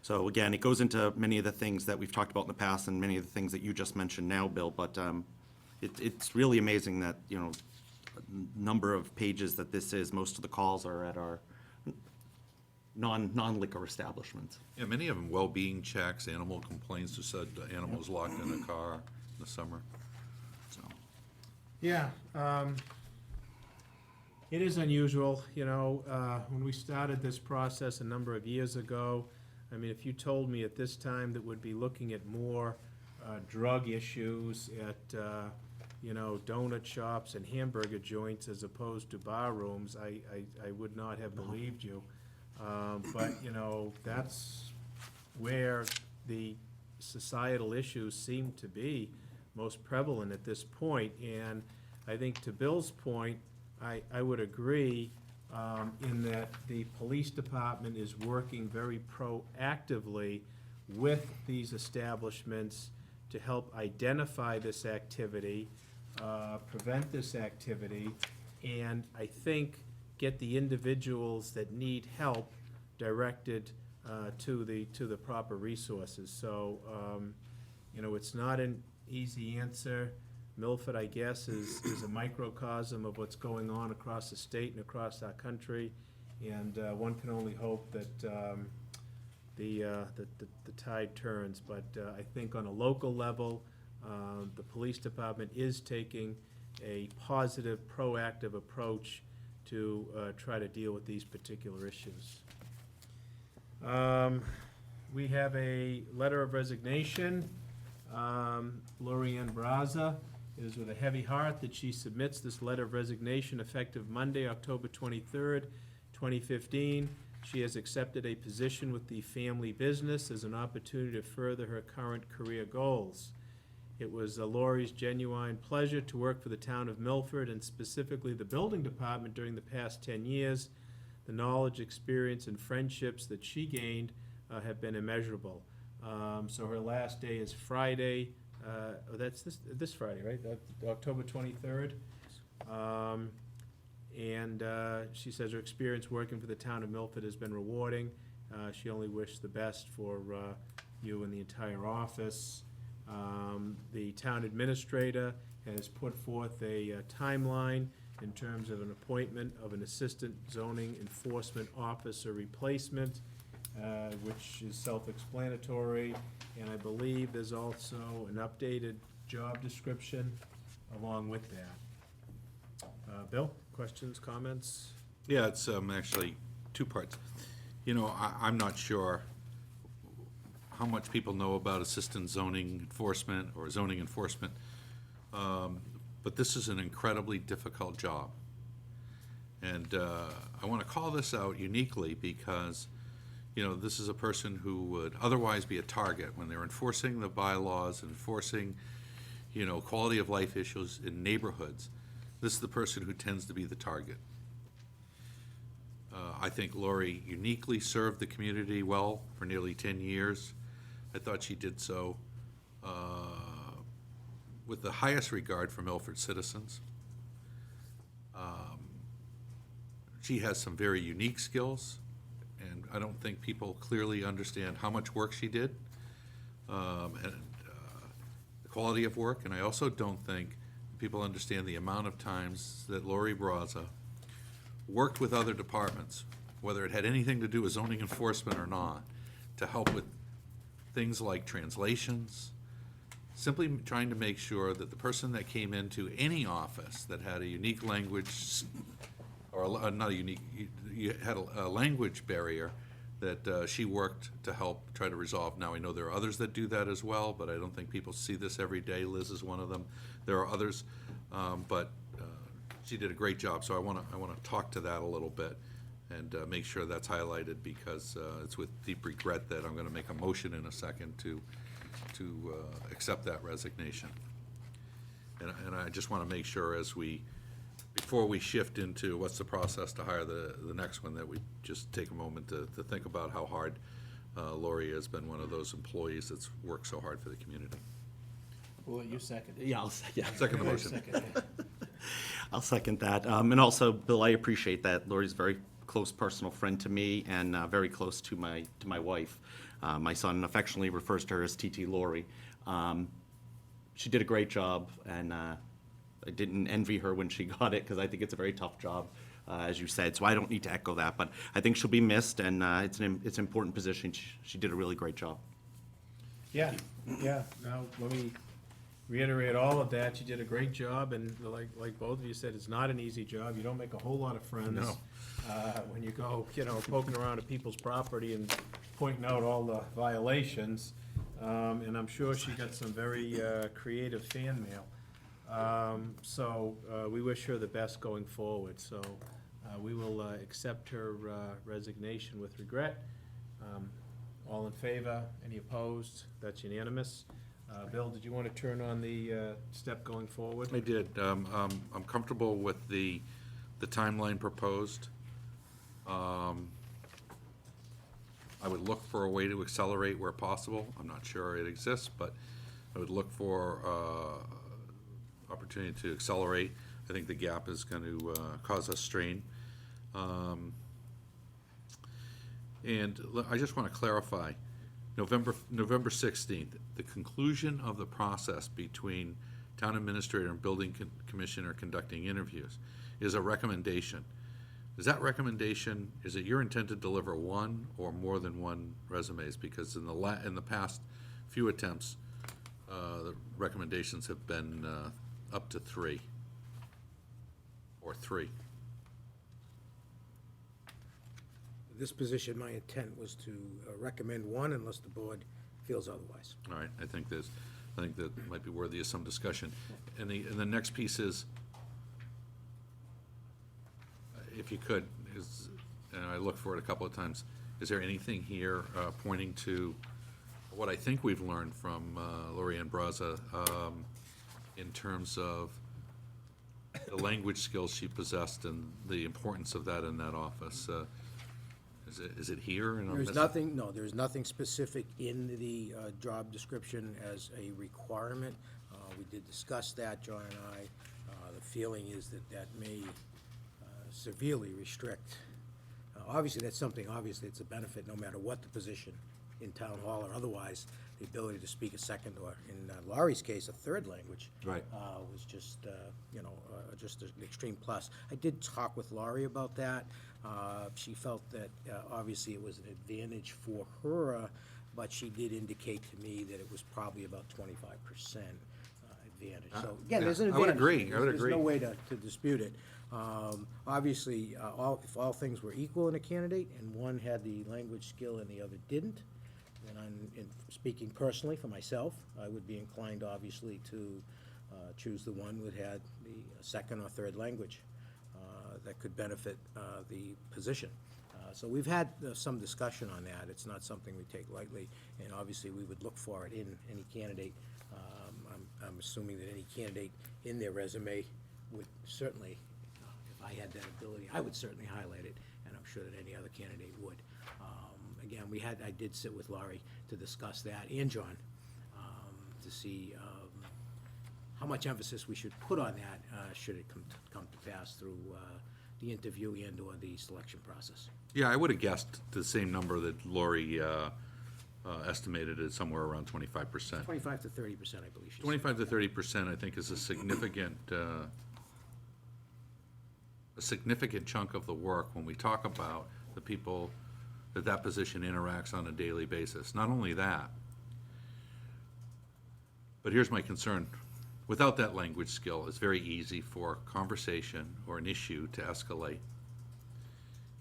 So again, it goes into many of the things that we've talked about in the past and many of the things that you just mentioned now, Bill, but it's really amazing that, number of pages that this is. Most of the calls are at our non-liquor establishments. Yeah, many of them well-being checks, animal complaints who said animals locked in a car in the summer. So, Yeah, it is unusual, when we started this process a number of years ago, I mean, if you told me at this time that we'd be looking at more drug issues at, donut shops and hamburger joints as opposed to bar rooms, I would not have believed you. But, that's where the societal issues seem to be most prevalent at this point. And I think to Bill's point, I would agree in that the police department is working very proactively with these establishments to help identify this activity, prevent this activity, and I think get the individuals that need help directed to the proper resources. So, it's not an easy answer. Milford, I guess, is a microcosm of what's going on across the state and across our country, and one can only hope that the tide turns. But I think on a local level, the police department is taking a positive, proactive approach to try to deal with these particular issues. We have a letter of resignation. Lorianne Braza. It is with a heavy heart that she submits this letter of resignation effective Monday, October 23rd, 2015. She has accepted a position with the family business as an opportunity to further her current career goals. It was Lori's genuine pleasure to work for the town of Milford and specifically the building department during the past 10 years. The knowledge, experience, and friendships that she gained have been immeasurable. So her last day is Friday. That's this Friday, right? October 23rd. And she says her experience working for the town of Milford has been rewarding. She only wished the best for you and the entire office. The town administrator has put forth a timeline in terms of an appointment of an assistant zoning enforcement officer replacement, which is self-explanatory, and I believe there's also an updated job description along with that. Bill, questions, comments? Yeah, it's actually two parts. I'm not sure how much people know about assistant zoning enforcement or zoning enforcement, but this is an incredibly difficult job. And I want to call this out uniquely because this is a person who would otherwise be a target when they're enforcing the bylaws, enforcing, quality of life issues in neighborhoods. This is the person who tends to be the target. I think Lori uniquely served the community well for nearly 10 years. I thought she did so with the highest regard for Milford citizens. She has some very unique skills, and I don't think people clearly understand how much work she did and the quality of work. And I also don't think people understand the amount of times that Lori Braza worked with other departments, whether it had anything to do with zoning enforcement or not, to help with things like translations, simply trying to make sure that the person that came into any office that had a unique language, or not a unique, you had a language barrier, that she worked to help try to resolve. Now, I know there are others that do that as well, but I don't think people see this every day. Liz is one of them. There are others, but she did a great job, so I want to talk to that a little bit and make sure that's highlighted, because it's with deep regret that I'm going to make a motion in a second to accept that resignation. And I just want to make sure before we shift into what's the process to hire the next one, that we just take a moment to think about how hard Lori has been one of those employees that's worked so hard for the community. Well, you second. Yeah, yeah. Second the motion. Second. I'll second that. And also, Bill, I appreciate that. Lori's a very close personal friend to me and very close to my wife. My son affectionately refers to her as TT Lori. She did a great job, and I didn't envy her when she got it, because I think it's a very tough job, as you said. So I don't need to echo that, but I think she'll be missed, and it's an important position. She did a really great job. Yeah, yeah. Now, let me reiterate all of that. You did a great job, and like both of you said, it's not an easy job. You don't make a whole lot of friends. No. When you go, poking around at people's property and pointing out all the violations. And I'm sure she got some very creative fan mail. So we wish her the best going forward. So we will accept her resignation with regret. All in favor? Any opposed? That's unanimous. Bill, did you want to turn on the step going forward? I did. I'm comfortable with the timeline proposed. I would look for a way to accelerate where possible. I'm not sure it exists, but I would look for opportunity to accelerate. I think the gap is going to cause us strain. And I just want to clarify, November 16th, the conclusion of the process between town administrator and building commissioner conducting interviews is a recommendation. Is that recommendation, is it your intent to deliver one or more than one resumes? Because in the past few attempts, the recommendations have been up to 3 or 3. This position, my intent was to recommend one unless the board feels otherwise. All right, I think that might be worthy of some discussion. And the next piece is, if you could, and I looked for it a couple of times, is there anything here pointing to what I think we've learned from Lori Ann Braza in terms of the language skills she possessed and the importance of that in that office? Is it here? And I'm There's missing- nothing, no, there's nothing specific in the job description as a requirement. We did discuss that, John and I. The feeling is that may severely restrict. Obviously, that's something, obviously, it's a benefit no matter what the position in town hall or otherwise, the ability to speak a second or, in Laurie's case, a third language. Right. Was just, just an extreme plus. I did talk with Laurie about that. She felt that obviously it was an advantage for her, but she did indicate to me that it was probably about 25% advantage. So, again, there's an I advantage. would agree. I would There's agree. no way to dispute it. Obviously, if all things were equal in a candidate, and one had the language skill and the other didn't, then speaking personally for myself, I would be inclined, obviously, to choose the one that had the second or third language that could benefit the position. So we've had some discussion on that. It's not something we take lightly, and obviously, we would look for it in any candidate. I'm assuming that any candidate in their resume would certainly, if I had that ability, I would certainly highlight it, and I'm sure that any other candidate would. Again, I did sit with Laurie to discuss that, and John, to see how much emphasis we should put on that, should it come to pass through the interview and/or the selection process. Yeah, I would have guessed the same number that Lori estimated at somewhere around 25%. 25 to 30%, I believe she said. 25 to 30%, I think, is a significant chunk of the work when we talk about the people that position interacts on a daily basis. Not only that, But here's my concern. Without that language skill, it's very easy for a conversation or an issue to escalate.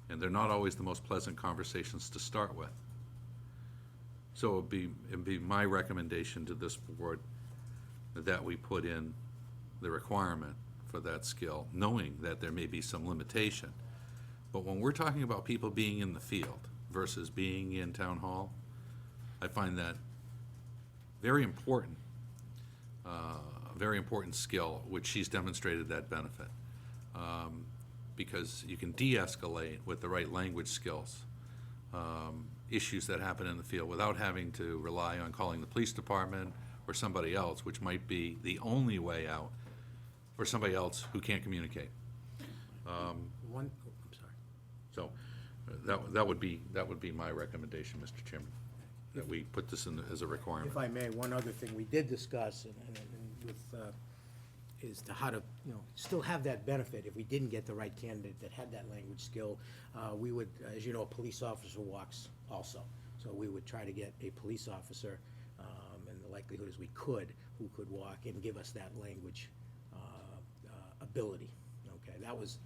And they're not always the most pleasant conversations to start with. So it'd be my recommendation to this board that we put in the requirement for that skill, knowing that there may be some limitation. But when we're talking about people being in the field versus being in town hall, I find that very important, very important skill, which she's demonstrated that benefit. Because you can de-escalate with the right language skills, issues that happen in the field without having to rely on calling the police department or somebody else, which might be the only way out for somebody else who can't communicate. I'm sorry. So that would be my recommendation, Mr. Chairman, that we put this in as a requirement. If I may, one other thing we did discuss, and with, is to how to, still have that benefit if we didn't get the right candidate that had that language skill. We would, as you know, a police officer walks also. So we would try to get a police officer, and the likelihood is we could, who could walk and give us that language ability. Okay, that was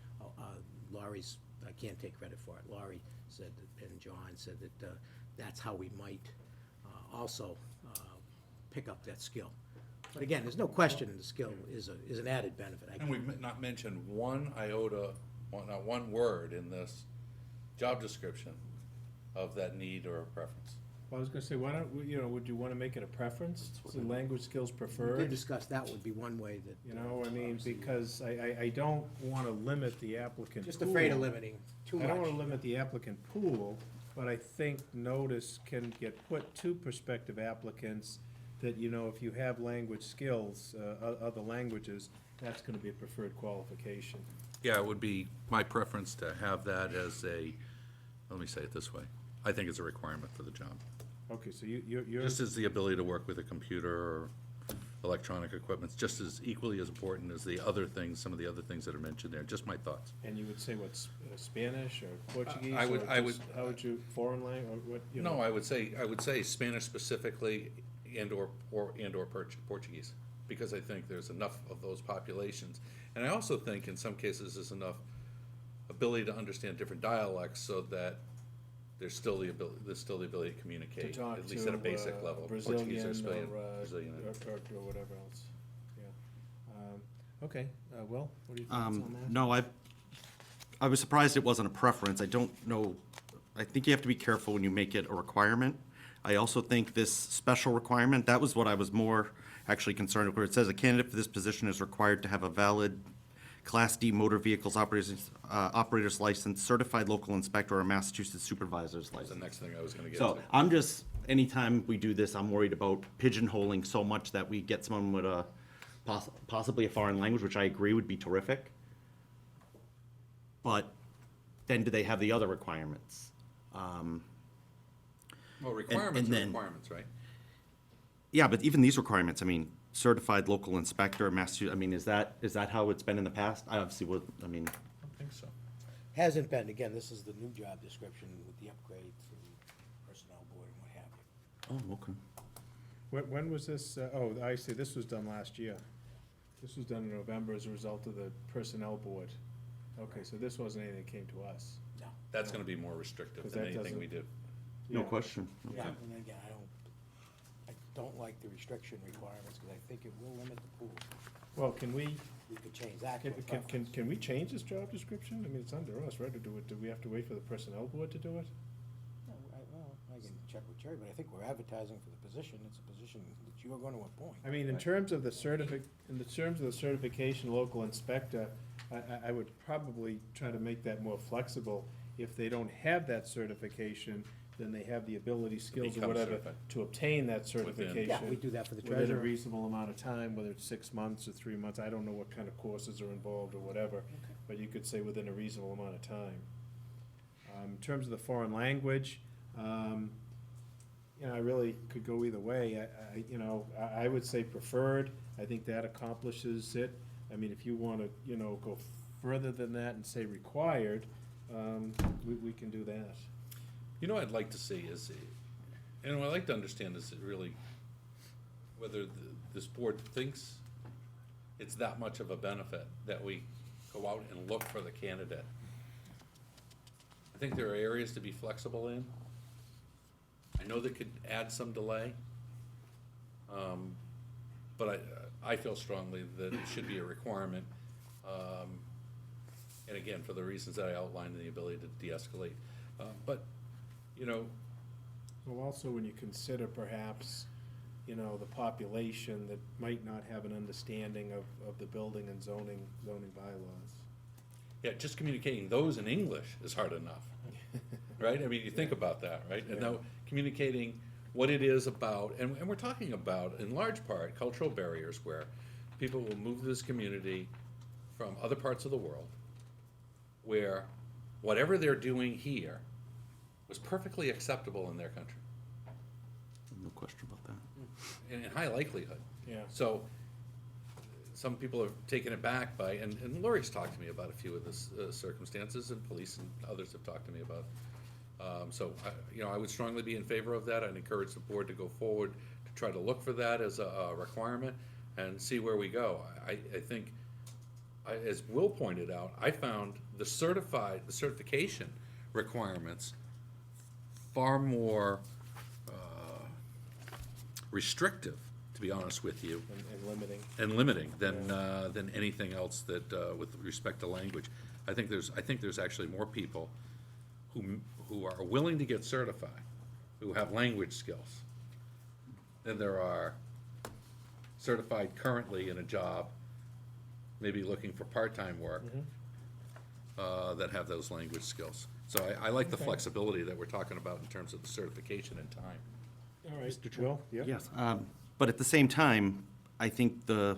Laurie's, I can't take credit for it. Laurie said, and John said that that's how we might also pick up that skill. But again, there's no question the skill is an added benefit. And we've not mentioned one iota, not one word in this job description of that need or preference. Well, I was gonna say, why don't, would you wanna make it a preference? So language skills We preferred? did discuss that would be one way that. Because I don't wanna limit the applicant Just pool. afraid of limiting too much. I don't wanna limit the applicant pool, but I think notice can get put to prospective applicants that, if you have language skills, other languages, that's gonna be a preferred qualification. Yeah, it would be my preference to have that as let me say it this way, I think it's a requirement for the job. Okay, so you're. Just as the ability to work with a computer or electronic equipment, just as equally as important as the other things, some of the other things that are mentioned there, just my thoughts. And you would say what, Spanish or Portuguese? I would- or I would- just- How would you, foreign language, or what, No, I would say Spanish specifically and/or Portuguese, because I think there's enough of those populations. And I also think in some cases there's enough ability to understand different dialects so that there's still the ability to communicate, To talk at least at a basic to, level. Brazilian Portuguese or Spain, or Brazilian. or whatever else, yeah. Okay, Will, what do you think on that? No, I was surprised it wasn't a preference. I don't know, I think you have to be careful when you make it a requirement. I also think this special requirement, that was what I was more actually concerned with, where it says a candidate for this position is required to have a valid Class D motor vehicles operator's license, certified local inspector, or Massachusetts supervisor's That's the license. next thing I was gonna get So to. I'm just, anytime we do this, I'm worried about pigeonholing so much that we get someone with a, possibly a foreign language, which I agree would be terrific. But then do they have the other requirements? Well, requirements are then- requirements, right? Yeah, but even these requirements, I mean, certified local inspector, Massachusetts, I mean, is that how it's been in the past? I obviously would, I mean, I don't think so. Hasn't been, again, this is the new job description with the upgrade for the personnel board and what have you. oh, okay. When was this, I see, this was done last year. This was done in November as a result of the personnel board. Okay, so this wasn't anything that came to us. No. That's gonna be more restrictive 'Cause than that anything we doesn't- do. No Yeah. question. Yeah, and again, I don't like the restriction requirements, because I think it will limit the pool. Well, can we, We could change that to a can preference. we change this job description? I mean, it's under us, right, to do it? Do we have to wait for the personnel board to do it? No, I can check with Jerry, but I think we're advertising for the position, it's a position that you are going to appoint. I mean, in terms of the certification local inspector, I would probably try to make that more flexible. If they don't have that certification, then they have the ability, skills, or Become whatever, certified. to obtain that certification. Yeah, we do that for the Within a treasurer. reasonable amount of time, whether it's 6 months or 3 months, I don't know what kind of courses are involved or whatever, but you could say within a reasonable amount of time. In terms of the foreign language, I really could go either way. I would say preferred. I think that accomplishes it. I mean, if you wanna, go further than that and say required, we can do that. You know what I'd like to see is, and what I'd like to understand is really, whether this board thinks it's that much of a benefit that we go out and look for the candidate. I think there are areas to be flexible in. I know that could add some delay. But I feel strongly that it should be a requirement. And again, for the reasons that I outlined, the ability to de-escalate. But, you know, Well, also when you consider perhaps, you know, the population that might not have an understanding of the building and zoning bylaws. yeah, just communicating those in English is hard enough, right? I mean, you think about that, right? And now communicating what it is about, and we're talking about, in large part, cultural barriers where people will move to this community from other parts of the world, where whatever they're doing here was perfectly acceptable in their country, No question about that. in high likelihood. Yeah. So, some people have taken it back by, and Lori's talked to me about a few of the circumstances, and police and others have talked to me about. I would strongly be in favor of that. I'd encourage the board to go forward to try to look for that as a requirement and see where we go. I think, as Will pointed out, I found the certification requirements far more restrictive, to be honest with you, And limiting. than anything else that, with respect to language. I think there's actually more people who are willing to get certified, who have language skills, than there are certified currently in a job, maybe looking for part-time work, that have those language skills. So I like the flexibility that we're talking about in terms of the certification and time. All right, Will? Yeah? Yes, but at the same time, I think the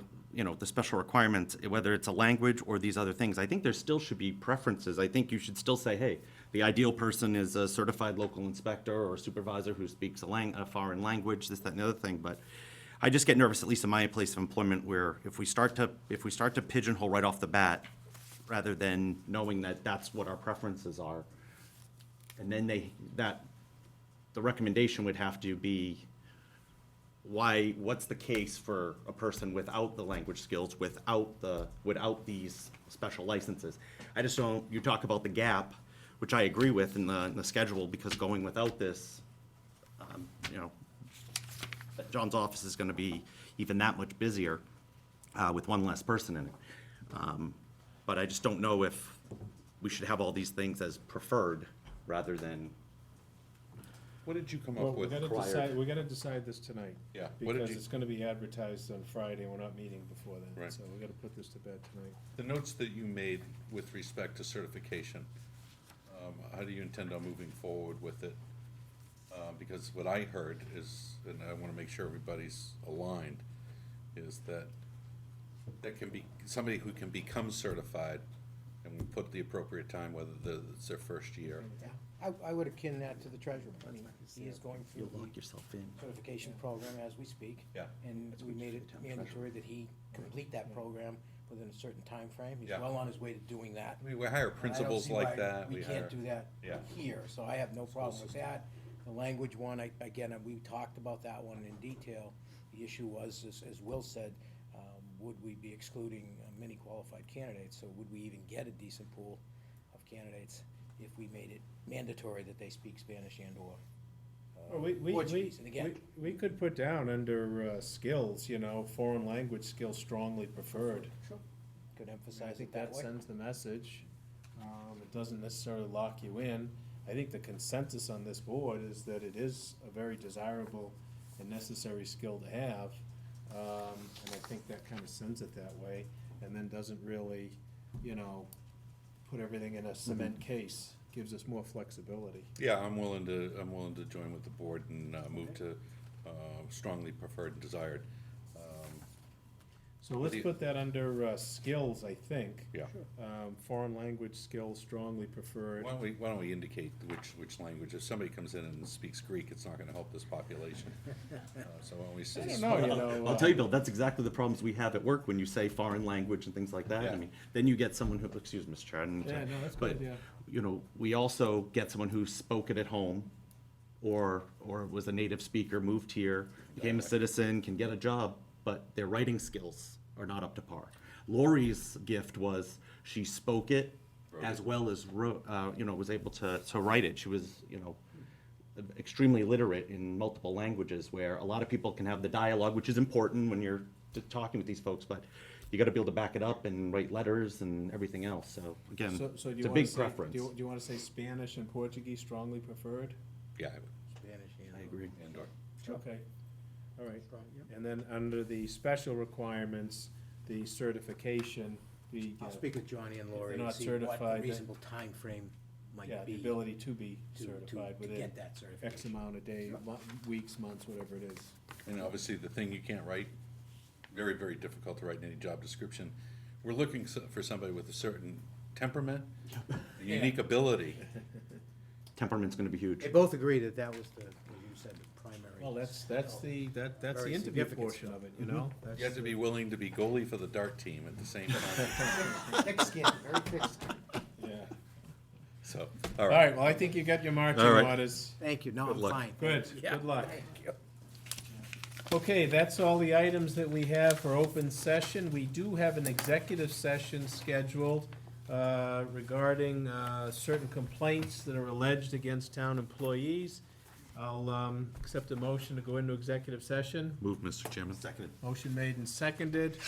special requirements, whether it's a language or these other things, I think there still should be preferences. I think you should still say, hey, the ideal person is a certified local inspector or supervisor who speaks a foreign language, this, that, and the other thing. But I just get nervous, at least in my place of employment, where if we start to pigeonhole right off the bat, rather than knowing that that's what our preferences are, and then the recommendation would have to be, what's the case for a person without the language skills, without these special licenses? I just don't, you talk about the gap, which I agree with in the schedule, because going without this, John's office is gonna be even that much busier, with one less person in it. But I just don't know if we should have all these things as preferred, rather than, What did you come Well, up with? we gotta decide this tonight. Yeah, what did Because you- it's gonna be advertised on Friday, we're not meeting before then. Right. So we gotta put this to bed tonight. The notes that you made with respect to certification, how do you intend on moving forward with it? Because what I heard is, and I want to make sure everybody's aligned, is that can be somebody who can become certified, and we put the appropriate time, whether it's their first year. Yeah, I would akin that to the treasurer. I mean, he is going through you'll lock the yourself in. certification program as we speak. Yeah. And we made it mandatory that he complete that program within a certain time frame. He's Yeah. well on his way to doing that. I mean, we hire And I don't principals see like why that. We hire- can't do that Yeah. here, so I have no problem with that. The language one, we talked about that one in detail. The issue was, as Will said, would we be excluding many qualified candidates? So would we even get a decent pool of candidates if we made it mandatory that they speak Spanish and/or Well, we Portuguese? And again, we could put down under skills, foreign language skills strongly preferred. could I emphasize think it that that way. sends the message. It doesn't necessarily lock you in. I think the consensus on this board is that it is a very desirable and necessary skill to have. And I think that kind of sends it that way, and then doesn't really, put everything in a cement case. Gives us more flexibility. Yeah, I'm willing to join with the board and move to strongly preferred and desired. So let's The- put that under skills, I think. Yeah. Foreign language skills strongly preferred. Why don't we indicate which language? If somebody comes in and speaks Greek, it's not gonna help this population. So why don't we say? I don't know, I'll tell you, Bill, that's exactly the problems we have at work when you say foreign language and things like that. Yeah. I mean, then you get someone who, excuse me, Mr. Chair, I didn't mean to- Yeah, no, that's but, good, yeah. we also get someone who spoke it at home, or was a native speaker, moved here, became a citizen, can get a job, but their writing skills are not up to par. Lori's gift was she spoke it as well as wrote, was able to write it. She was, extremely literate in multiple languages, where a lot of people can have the dialogue, which is important when you're talking with these folks, but you got to be able to back it up and write letters and everything else. So again, So do it's you a wanna big say- preference. Do you want to say Spanish and Portuguese strongly preferred? Yeah, I would. Spanish, I agree. And/or. Okay, all right. And then under the special requirements, the certification, I'll speak with Johnny and If Lori they're and not see what the certified, then- reasonable timeframe might yeah, the be ability to be to certified within get that X certification. amount of days, weeks, months, whatever it is. And obviously, the thing you can't write, very, very difficult to write in any job description. We're looking for somebody with a certain temperament, a unique ability. Temperament's going to be huge. They both agree that that was the, as you said, the primary. Well, that's the Very interview significant portion stuff. of it, you know? That's You have to be willing to be goalie for the dart team at the same time. Thick skin, very thick skin. Yeah. So, All right, well, I think you got your marching All right. orders. Thank you, no, Good I'm luck. fine. Good, Yeah, good luck. thank you. Okay, that's all the items that we have for open session. We do have an executive session scheduled regarding certain complaints that are alleged against town employees. I'll accept a motion to go into executive session. move, Mr. Chairman. Second. Motion made and seconded.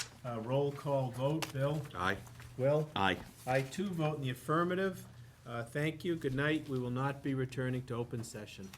Roll call vote. Bill? Aye. Will? Aye. I too vote in the affirmative. Thank you. Good night. We will not be returning to open session.